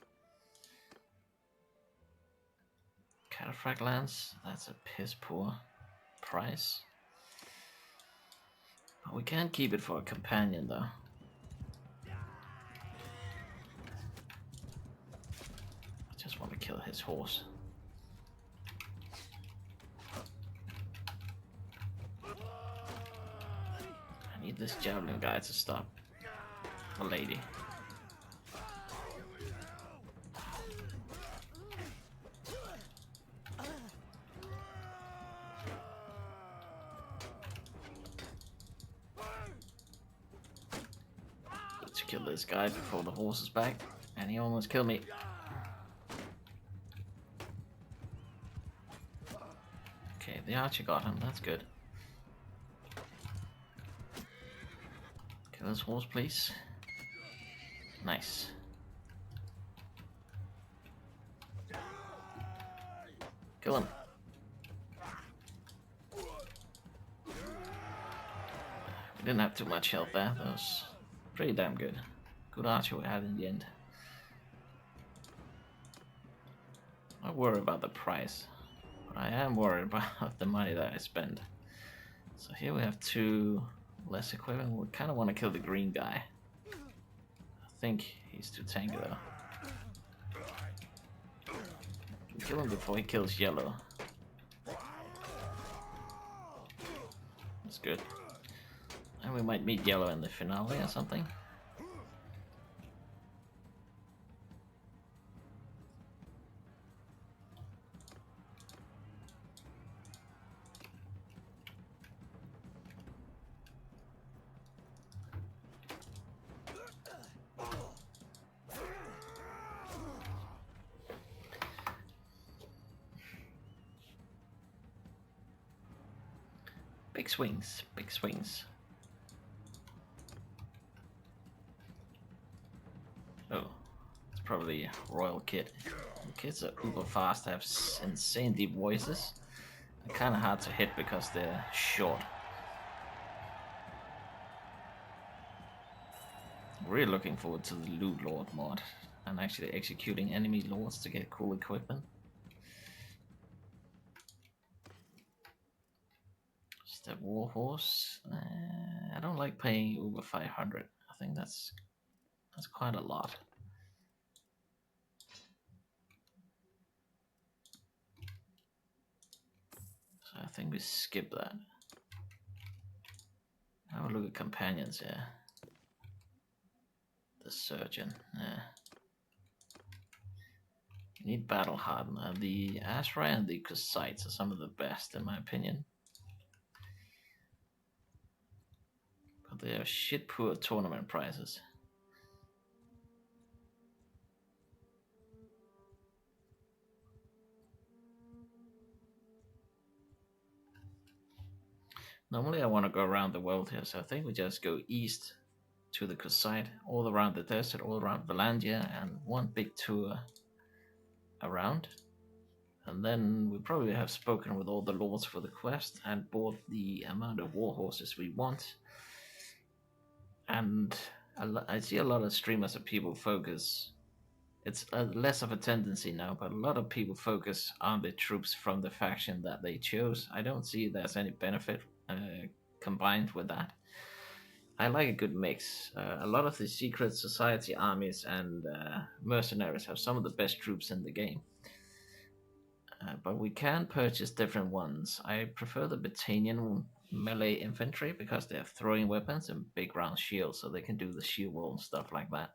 Cataphract Lance, that's a piss poor price. But we can keep it for a companion though. I just want to kill his horse. I need this javelin guy to stop the lady. Let's kill this guy before the horse is back. And he almost killed me. Okay, the archer got him, that's good. Kill this horse, please. Nice. Kill him. He didn't have too much health there. That was pretty damn good. Good archer we had in the end. I worry about the price, but I am worried about the money that I spend. So here we have 2 less equipment. We kind of want to kill the green guy. I think he's too tanky though. We kill him before he kills yellow. That's good. And we might meet yellow in the finale or something. Big swings, big swings. Oh, it's probably a royal kid. The kids are uber fast, have insane deep voices. They're kind of hard to hit because they're short. Really looking forward to the Loot Lord mod and actually executing enemy lords to get cool equipment. Step Warhorse. I don't like paying over 500. I think that's quite a lot. So I think we skip that. Have a look at companions here. The surgeon. Yeah. You need battle hardener. The Ashray and the Kusites are some of the best in my opinion. But they are shit poor tournament prizes. Normally I want to go around the world here, so I think we just go east to the Kusite, all around the desert, all around Varangian, and one big tour around. And then we probably have spoken with all the lords for the quest and bought the amount of war horses we want. And I see a lot of streamers and people focus. It's less of a tendency now, but a lot of people focus on the troops from the faction that they chose. I don't see there's any benefit combined with that. I like a good mix. A lot of the secret society armies and mercenaries have some of the best troops in the game. But we can purchase different ones. I prefer the Battanian melee infantry because they have throwing weapons and big round shields, so they can do the shield wall and stuff like that.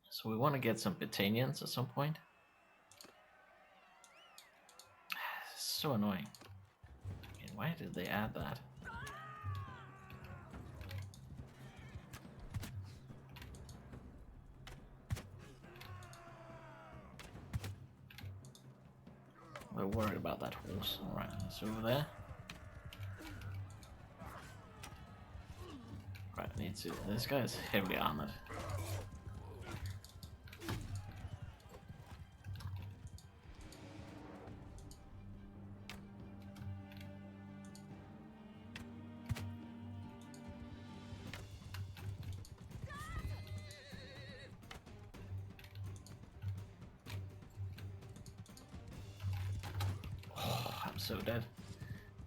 So we want to get some Battanians at some point. So annoying. Why did they add that? We're worried about that horse. Alright, it's over there. Right, need to. This guy is heavily armored. Oh, I'm so dead.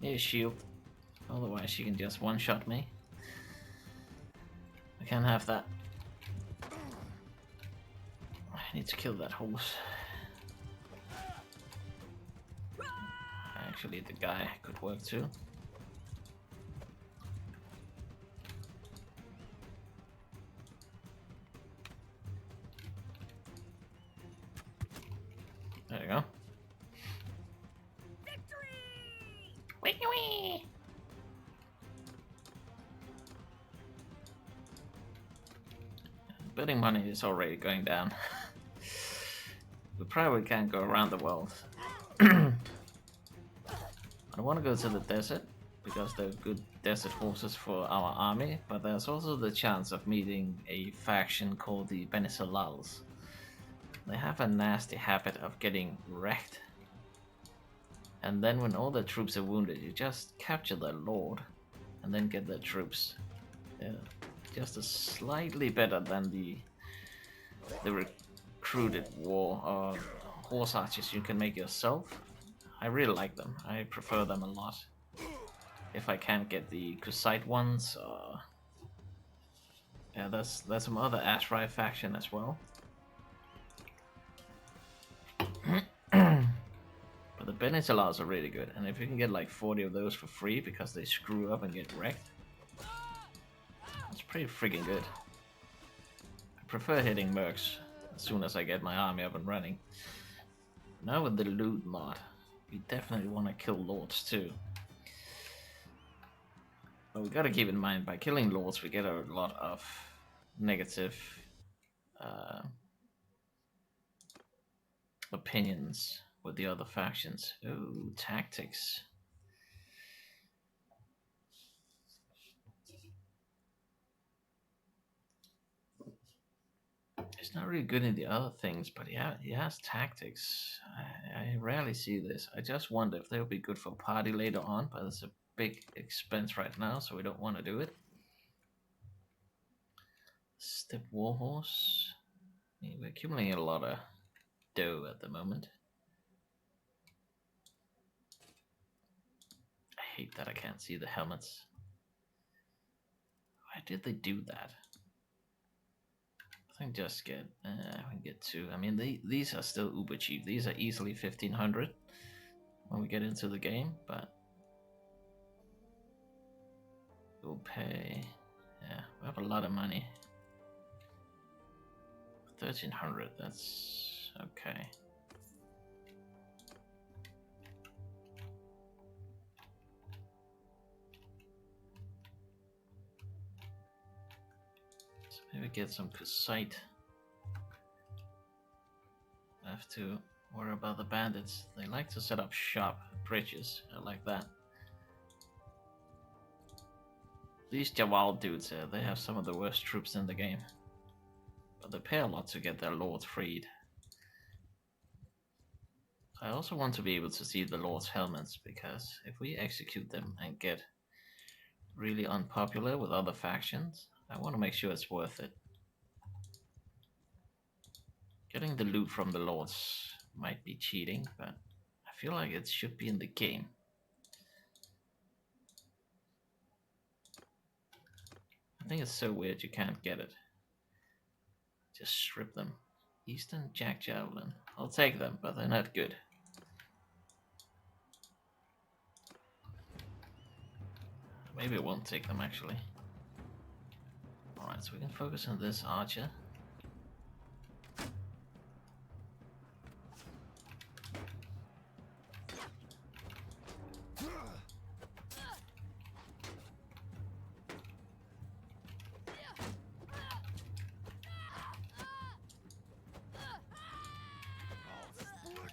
Need a shield. Otherwise, she can just one-shot me. I can't have that. I need to kill that horse. Actually, the guy could work too. There you go. Victory! Building money is already going down. We probably can't go around the world. I want to go to the desert because there are good desert horses for our army, but there's also the chance of meeting a faction called the Bannerlord. They have a nasty habit of getting wrecked. And then when all the troops are wounded, you just capture their lord. and then get their troops. Just a slightly better than the recruited war or horse archers you can make yourself. I really like them. I prefer them a lot. If I can't get the Crusade ones, yeah, there's some other Ashrai faction as well. But the Benitolars are really good, and if you can get like 40 of those for free because they screw up and get wrecked, it's pretty freaking good. I prefer hitting mercs as soon as I get my army up and running. Now with the loot mod, we definitely want to kill lords too. But we gotta keep in mind, by killing lords we get a lot of negative opinions with the other factions. Oh, tactics. He's not really good in the other things, but yeah, he has tactics. I rarely see this. I just wonder if they'll be good for party later on, but it's a big expense right now, so we don't want to do it. Step Warhorse. I mean, we're accumulating a lot of dough at the moment. I hate that I can't see the helmets. Why did they do that? I think just get, we can get 2. I mean, these are still uber cheap. These are easily 1500 when we get into the game, but we'll pay, yeah, we have a lot of money. 1300, that's okay. So maybe get some Kusite. I have to worry about the bandits. They like to set up shop bridges. I like that. These Jawal dudes here, they have some of the worst troops in the game. But they pay a lot to get their lords freed. I also want to be able to see the lords' helmets, because if we execute them and get really unpopular with other factions, I want to make sure it's worth it. Getting the loot from the lords might be cheating, but I feel like it should be in the game. I think it's so weird you can't get it. Just strip them. Eastern Jack Javelin. I'll take them, but they're not good. Maybe I won't take them actually. Alright, so we can focus on this archer.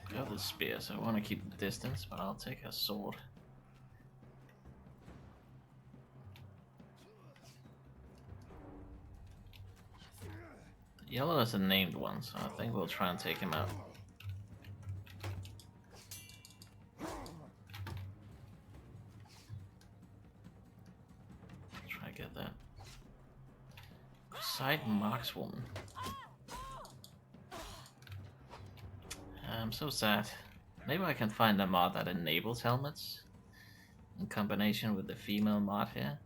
I have the spear, so I want to keep the distance, but I'll take a sword. The yellow is a named one, so I think we'll try and take him out. Try to get that. Side markswoman. I'm so sad. Maybe I can find a mod that enables helmets in combination with the female mod here.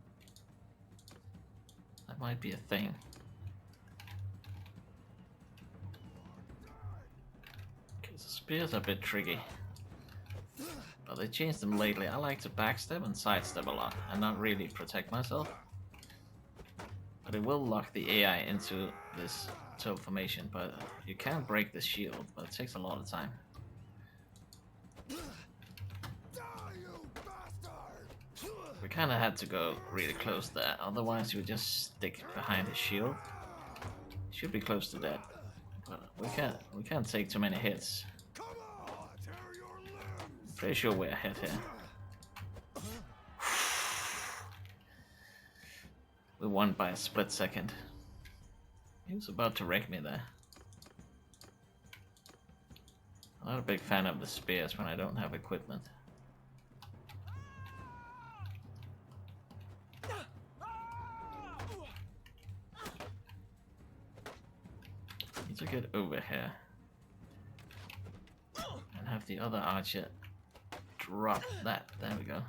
That might be a thing. Because the spears are a bit tricky. But they changed them lately. I like to backstep and sidestep a lot and not really protect myself. But it will lock the AI into this toe formation, but you can break the shield, but it takes a lot of time. We kind of had to go really close there, otherwise you would just stick behind the shield. Should be close to dead, but we can't take too many hits. Pretty sure we're ahead here. We won by a split second. He was about to wreck me there. I'm not a big fan of the spears when I don't have equipment. Need to get over here and have the other archer drop that. There we go.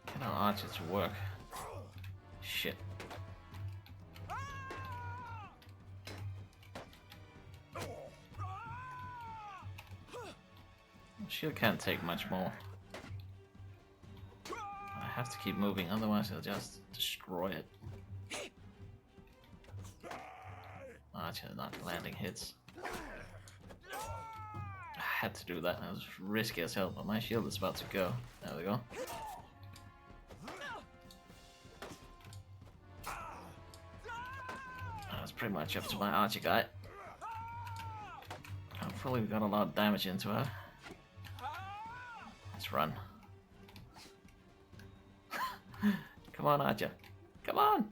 Get our archer to work. Shit. Shield can't take much more. I have to keep moving, otherwise I'll just destroy it. Archer not landing hits. I had to do that. That was risky as hell, but my shield is about to go. There we go. That's pretty much up to my archer guy. Hopefully we got a lot of damage into her. Let's run. Come on, Archer. Come on!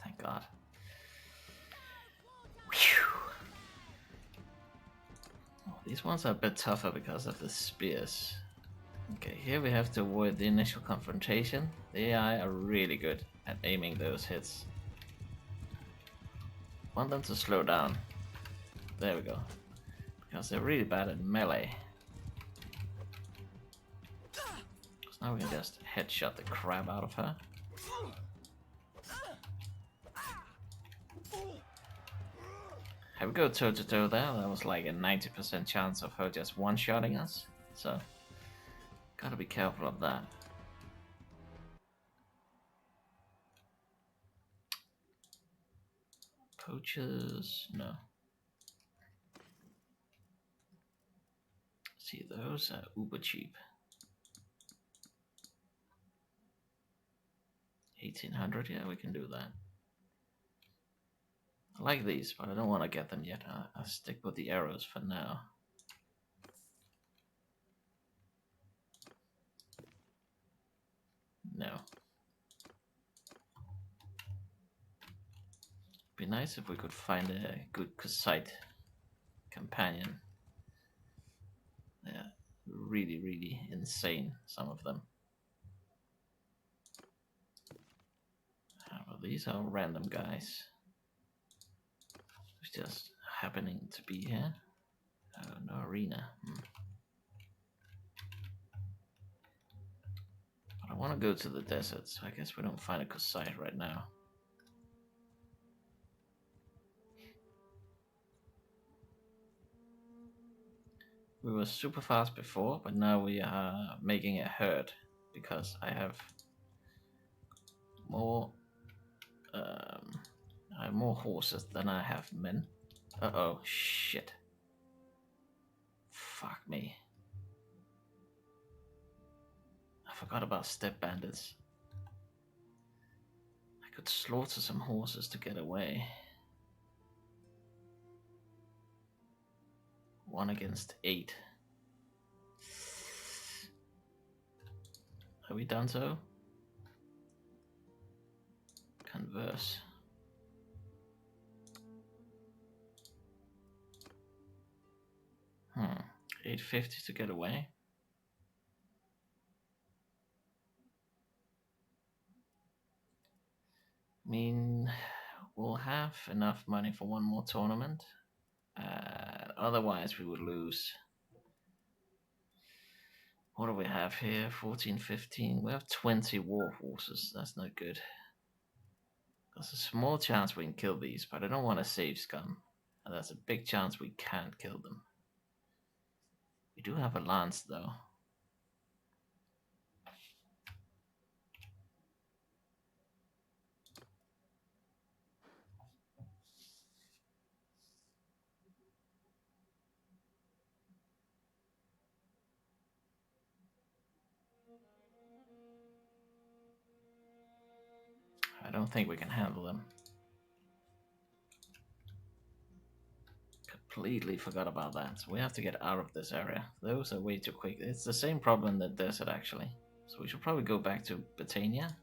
Thank God. Whew. Oh, these ones are a bit tougher because of the spears. Okay, here we have to avoid the initial confrontation. The AI are really good at aiming those hits. Want them to slow down. There we go. Because they're really bad at melee. So now we can just headshot the crap out of her. Have we go toe to toe there? That was like a 90% chance of her just one-shotting us. So, gotta be careful of that. Poachers, no. See, those are uber cheap. 1800, yeah, we can do that. I like these, but I don't want to get them yet. I'll stick with the arrows for now. No. Be nice if we could find a good Kussite companion. Yeah, really, really insane, some of them. Well, these are random guys. Who's just happening to be here. Oh, no arena. But I want to go to the desert, so I guess we don't find a Kussite right now. We were super fast before, but now we are making a herd because I have more horses than I have men. Uh-oh, shit. Fuck me. I forgot about step bandits. I could slaughter some horses to get away. 1 against 8. Are we done so? Converse. Hmm. 850 to get away. I mean, we'll have enough money for one more tournament. Otherwise, we would lose. What do we have here? 14, 15. We have 20 war horses. That's not good. There's a small chance we can kill these, but I don't want to save scum. And there's a big chance we can't kill them. We do have a lance, though. I don't think we can handle them. Completely forgot about that. So we have to get out of this area. Those are way too quick. It's the same problem in the desert, actually. So we should probably go back to Botania.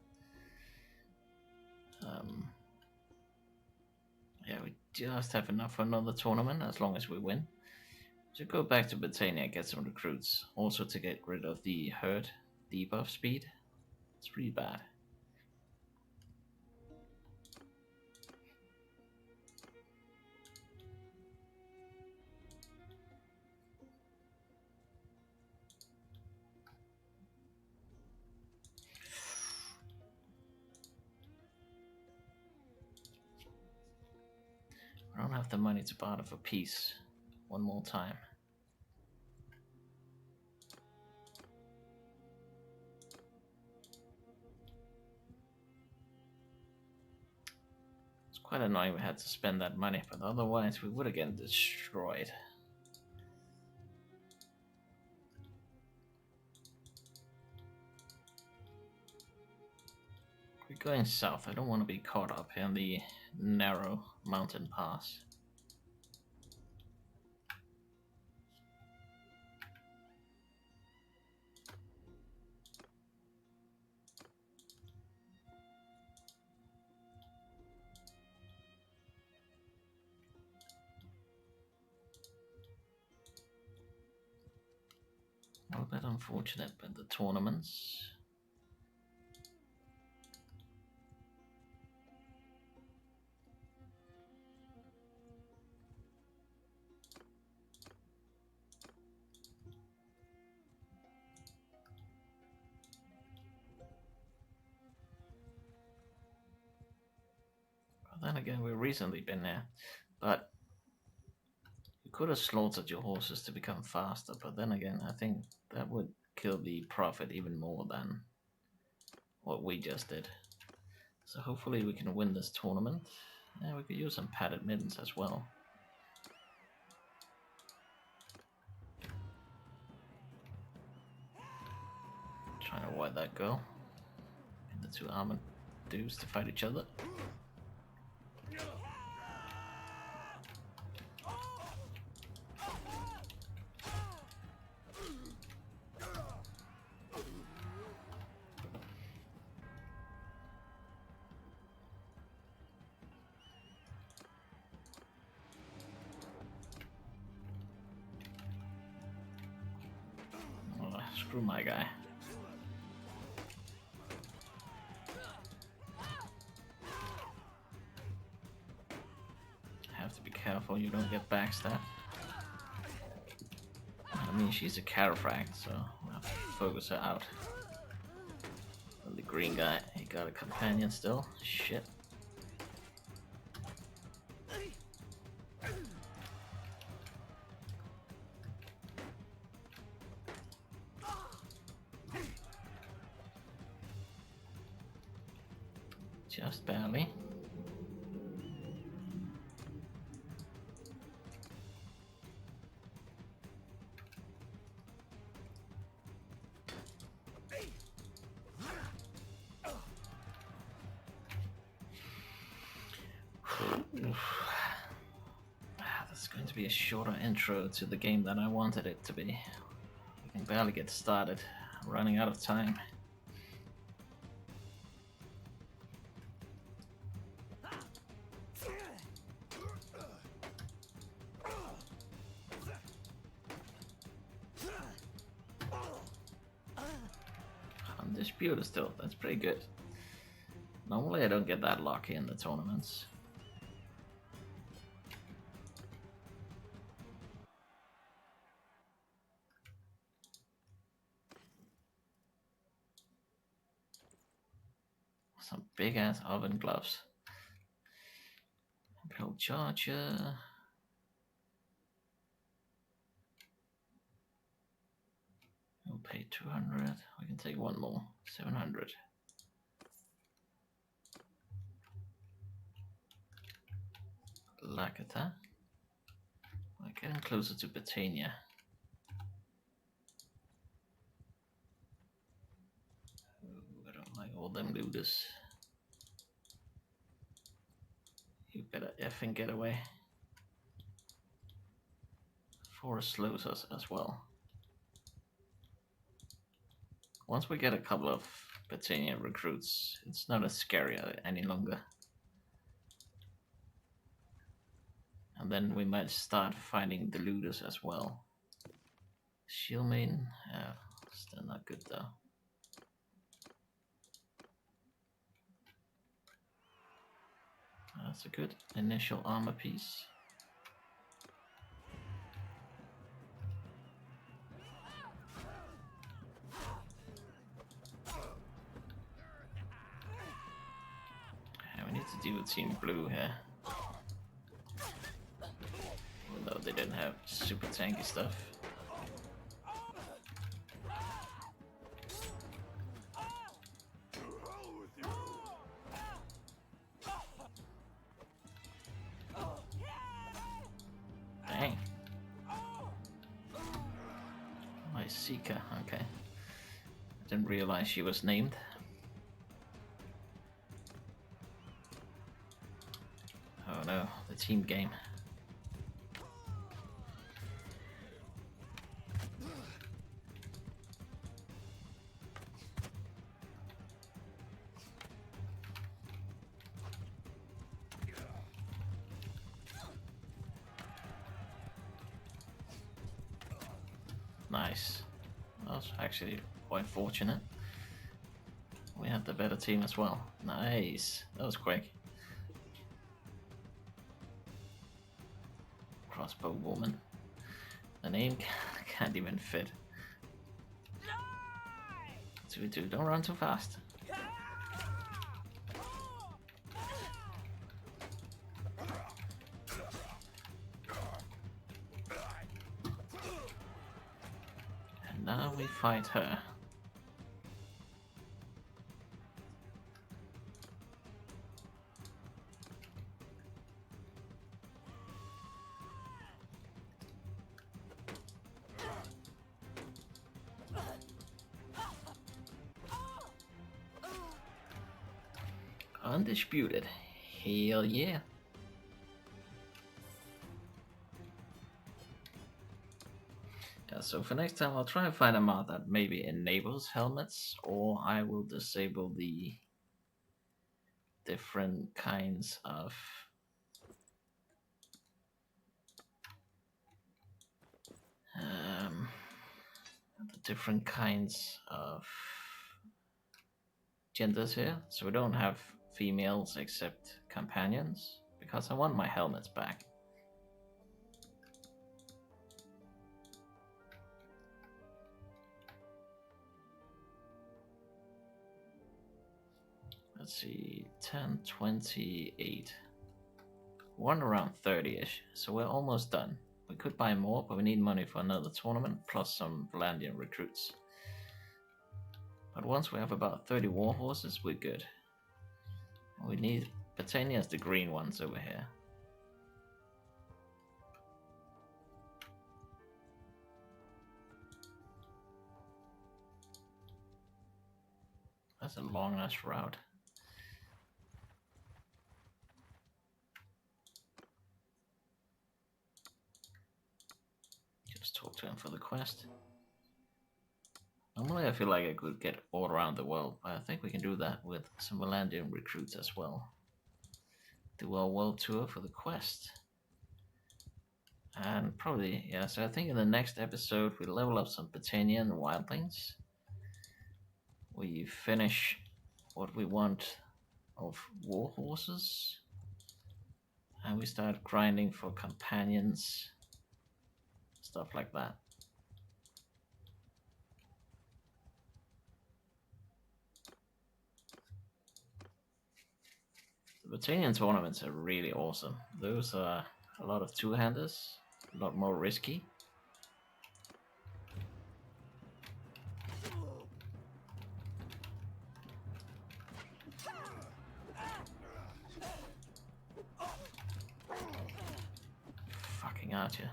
Yeah, we just have enough for another tournament as long as we win. So go back to Britannia, get some recruits, also to get rid of the hurt debuff speed. It's pretty bad. I don't have the money to barter for peace one more time. It's quite annoying we had to spend that money, but otherwise we would have gotten destroyed. We're going south. I don't want to be caught up in the narrow mountain pass. A bit unfortunate, but the tournaments. But then again, we've recently been there, but you could have slaughtered your horses to become faster. But then again, I think that would kill the profit even more than what we just did. So hopefully we can win this tournament. Yeah, we could use some padded middens as well. Trying to avoid that girl. And the two armored dudes to fight each other. Oh, screw my guy. Have to be careful you don't get backstabbed. I mean, she's a Carafract, so we'll have to focus her out. And the green guy, he got a companion still. Shit. Just barely. This is going to be a shorter intro to the game than I wanted it to be. We can barely get started. I'm running out of time. Undisputed still, that's pretty good. Normally I don't get that lucky in the tournaments. Some big ass oven gloves. Imperial Charger. We'll pay 200. We can take one more. 700. Lakata. We're getting closer to Britannia. Ooh, I don't like all them looters. You better effing get away. Forest slows us as well. Once we get a couple of Britannia recruits, it's not as scary any longer. And then we might start fighting the looters as well. Shield main, still not good though. That's a good initial armor piece. Yeah, we need to deal with Team Blue here. Even though they didn't have super tanky stuff. Dang. My Seeker, okay. I didn't realize she was named. Oh no, the team game. Nice. That was actually quite fortunate. We had the better team as well. Nice. That was quick. Crossbow woman. The name can't even fit. 2v2, don't run too fast. And now we fight her. Undisputed. Hell yeah. Yeah, so for next time I'll try and find a mod that maybe enables helmets, or I will disable the different kinds of genders here, so we don't have females except companions, because I want my helmets back. Let's see, 10, 28. One around 30-ish, so we're almost done. We could buy more, but we need money for another tournament, plus some Varangian recruits. But once we have about 30 warhorses, we're good. We need Britannia's the green ones over here. That's a long ass route. Just talk to him for the quest. Normally I feel like I could get all around the world, but I think we can do that with some Varangian recruits as well. Do our world tour for the quest. And probably, yeah, so I think in the next episode we level up some Britannian wildlings. We finish what we want of warhorses. And we start grinding for companions. Stuff like that. The Britannian tournaments are really awesome. Those are a lot of two-handers, a lot more risky. Fucking archer.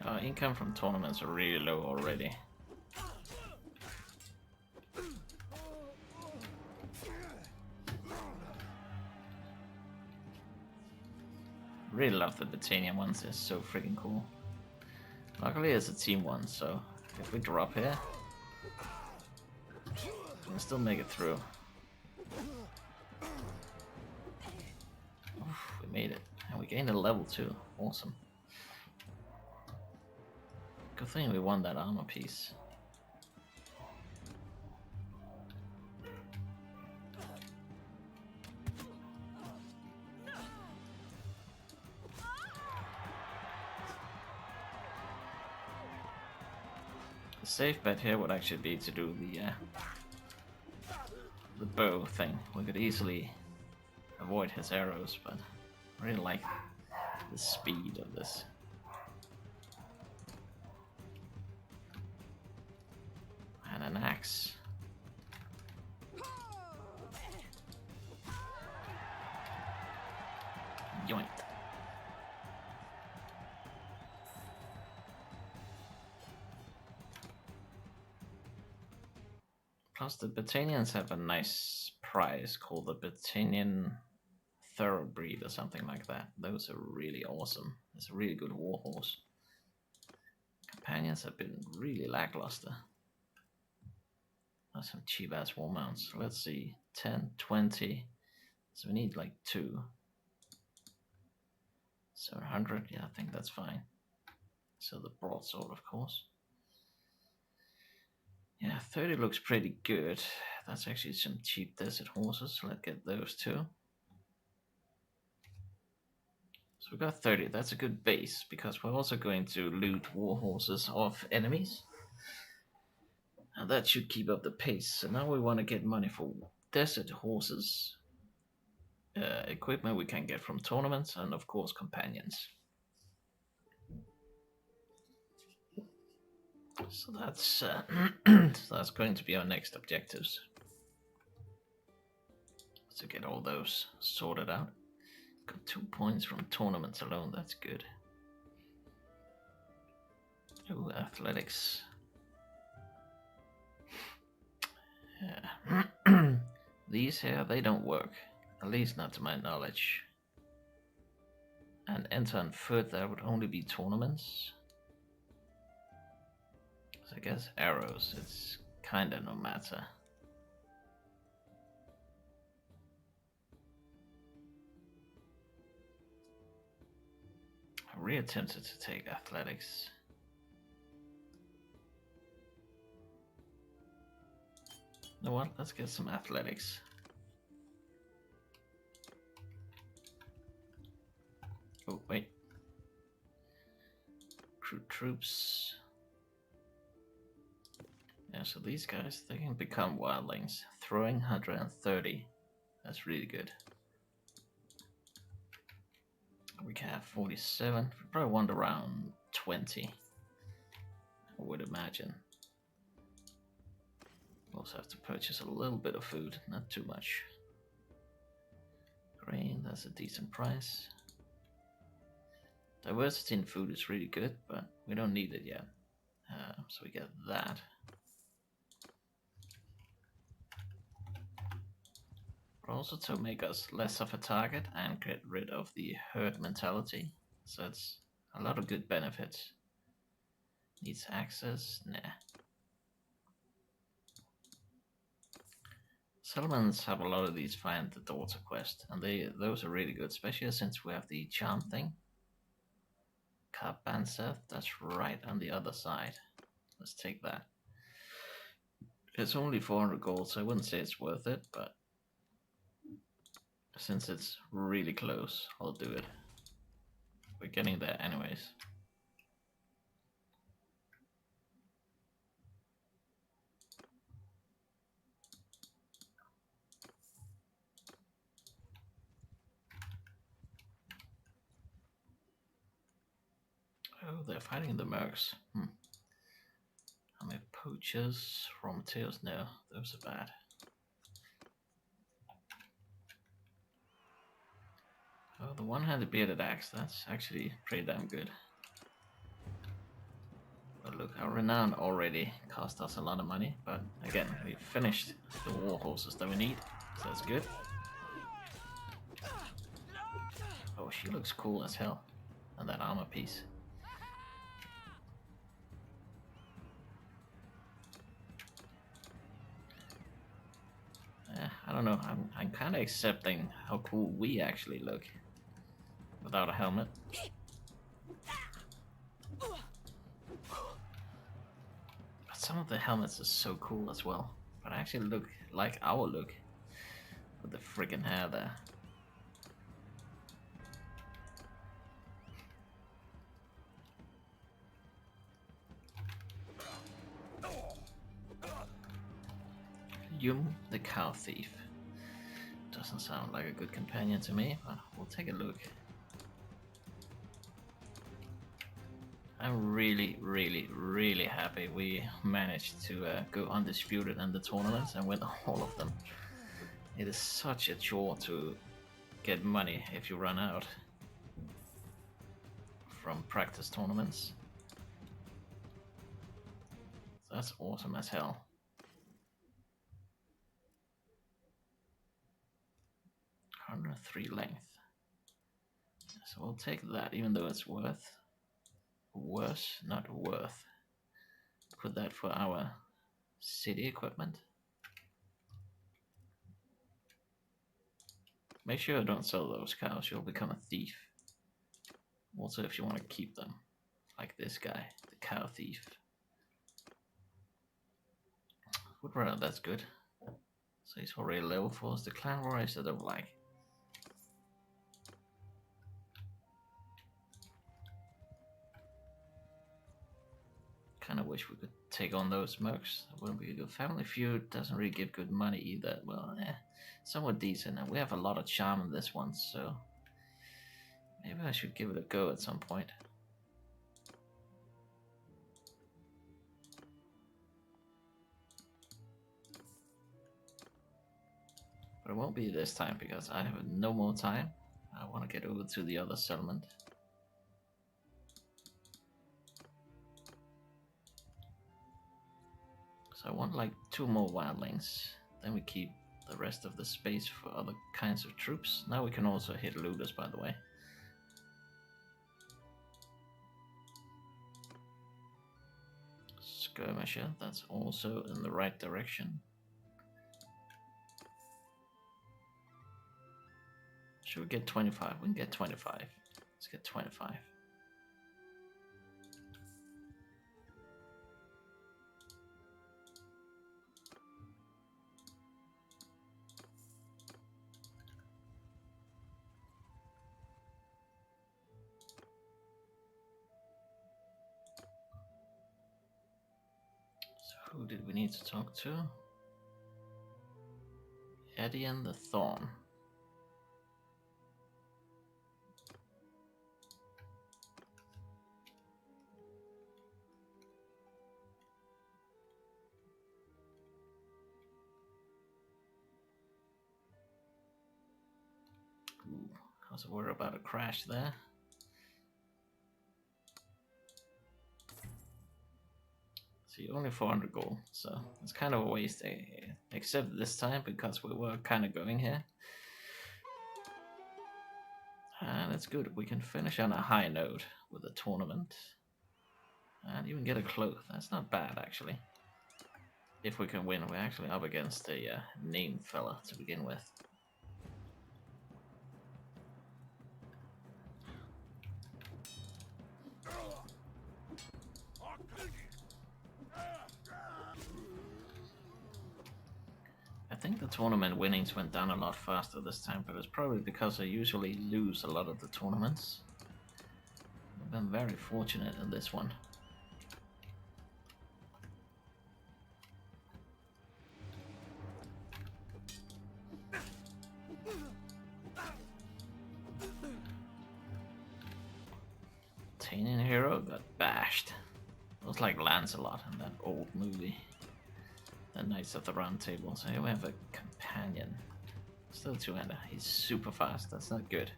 Our income from tournaments are really low already. Really love the Britannian ones, they're so freaking cool. Luckily it's a team one, so if we drop here, we'll still make it through. Oof, we made it. And we gained a level too. Awesome. Good thing we won that armor piece. The safe bet here would actually be to do the bow thing. We could easily avoid his arrows, but I really like the speed of this. And an axe. Yoink. Plus the Britannians have a nice prize called the Britannian Thoroughbred or something like that. Those are really awesome. It's a really good warhorse. Companions have been really lackluster. That's some cheap ass war mounts. Let's see, 10, 20. So we need like 2. 700, yeah, I think that's fine. So the broadsword, of course. Yeah, 30 looks pretty good. That's actually some cheap desert horses. Let's get those too. So we got 30. That's a good base because we're also going to loot war horses off enemies. And that should keep up the pace. So now we want to get money for desert horses, equipment we can get from tournaments, and of course companions. So that's that's going to be our next objectives. To get all those sorted out. Got 2 points from tournaments alone, that's good. Ooh, athletics. Yeah. These here, they don't work. At least not to my knowledge. And enter on foot, there would only be tournaments. So I guess arrows, it's kinda no matter. I'm really tempted to take athletics. You know what? Let's get some athletics. Oh, wait. Recruit troops. Yeah, so these guys, they can become wildlings. Throwing 130. That's really good. We can have 47. We probably want around 20. I would imagine. We also have to purchase a little bit of food, not too much. Grain, that's a decent price. Diversity in food is really good, but we don't need it yet. So we get that. Also to make us less of a target and get rid of the herd mentality. So it's a lot of good benefits. Needs access? Nah. Settlements have a lot of these find the daughter quest, and those are really good, especially since we have the charm thing. Carbansev, that's right on the other side. Let's take that. It's only 400 gold, so I wouldn't say it's worth it, but since it's really close, I'll do it. We're getting there anyways. Oh, they're fighting the mercs. How many poachers? Raw materials? No, those are bad. Oh, the one-handed bearded axe, that's actually pretty damn good. Renown already cost us a lot of money, but again, we finished the war horses that we need, so that's good. Oh, she looks cool as hell, and that armor piece. I don't know, I'm kind of accepting how cool we actually look without a helmet. But some of the helmets are so cool as well, but I actually look like our look with the friggin' hair there. Yum, the cow thief. Doesn't sound like a good companion to me, but we'll take a look. I'm really, really, really happy we managed to go undisputed in the tournaments and win all of them. It is such a chore to get money if you run out from practice tournaments. So that's awesome as hell. 103 length. So we'll take that, even though it's worse, not worth. Put that for our city equipment. Make sure you don't sell those cows, you'll become a thief. Also, if you want to keep them, like this guy, the cow thief. Woodrunner, that's good. So he's already level 4. The clan warriors that I don't like. Kind of wish we could take on those mercs. That wouldn't be a good. Family Feud doesn't really give good money either. Well, somewhat decent. And we have a lot of charm in this one, so maybe I should give it a go at some point. But it won't be this time because I have no more time. I want to get over to the other settlement. So I want like 2 more wildlings. Then we keep the rest of the space for other kinds of troops. Now we can also hit looters, by the way. Skirmisher, that's also in the right direction. Should we get 25? We can get 25. Let's get 25. So who did we need to talk to? Edian the Thorn. Ooh, I was worried about a crash there. See, only 400 gold, so it's kind of a waste, except this time because we were kind of going here. And it's good, we can finish on a high note with a tournament. And even get a cloak, that's not bad actually. If we can win, we're actually up against a named fella to begin with. I think the tournament winnings went down a lot faster this time, but it's probably because I usually lose a lot of the tournaments. I've been very fortunate in this one. Tanian hero got bashed. It was like Lancelot in that old movie. The Knights of the Round Table. So here we have a companion. Still 2-hander. He's super fast. That's not good.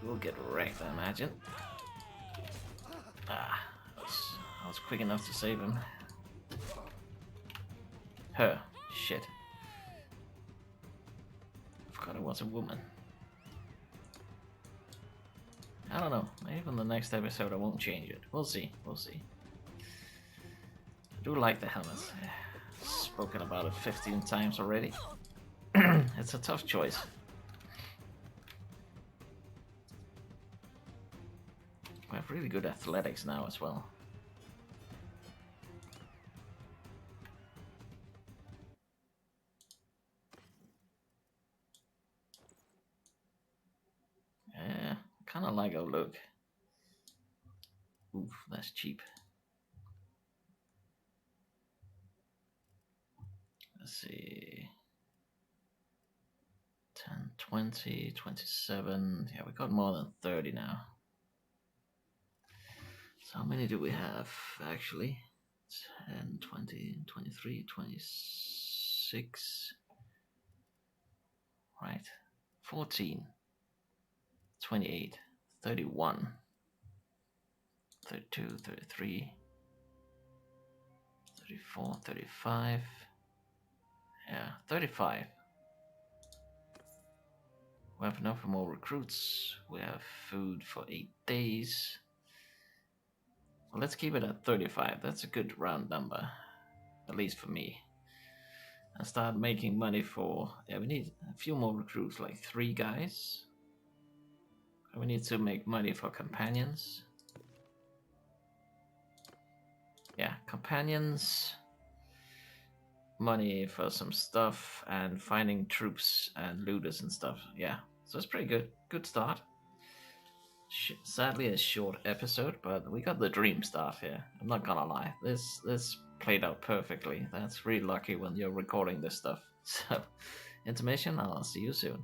We'll get wrecked, I imagine. Ah, that was was quick enough to save him. Her. Shit. Forgot it was a woman. I don't know. Maybe in the next episode I won't change it. We'll see. We'll see. I do like the helmets. Spoken about it 15 times already. It's a tough choice. We have really good athletics now as well. Yeah, kind of like our look. Oof, that's cheap. Let's see. 10, 20, 27. Yeah, we got more than 30 now. So how many do we have, actually? 10, 20, 23, 26. Right. 14. 28. 31. 32, 33. 34, 35. Yeah, 35. We have enough for more recruits. We have food for 8 days. Well, let's keep it at 35. That's a good round number. At least for me. And start making money for... Yeah, we need a few more recruits, like 3 guys. We need to make money for companions. Yeah, companions. Money for some stuff. And finding troops and looters and stuff. Yeah, so it's pretty good. Good start. Sadly a short episode, but we got the dream start here. I'm not gonna lie. This played out perfectly. That's really lucky when you're recording this stuff. So, intermission, I'll see you soon.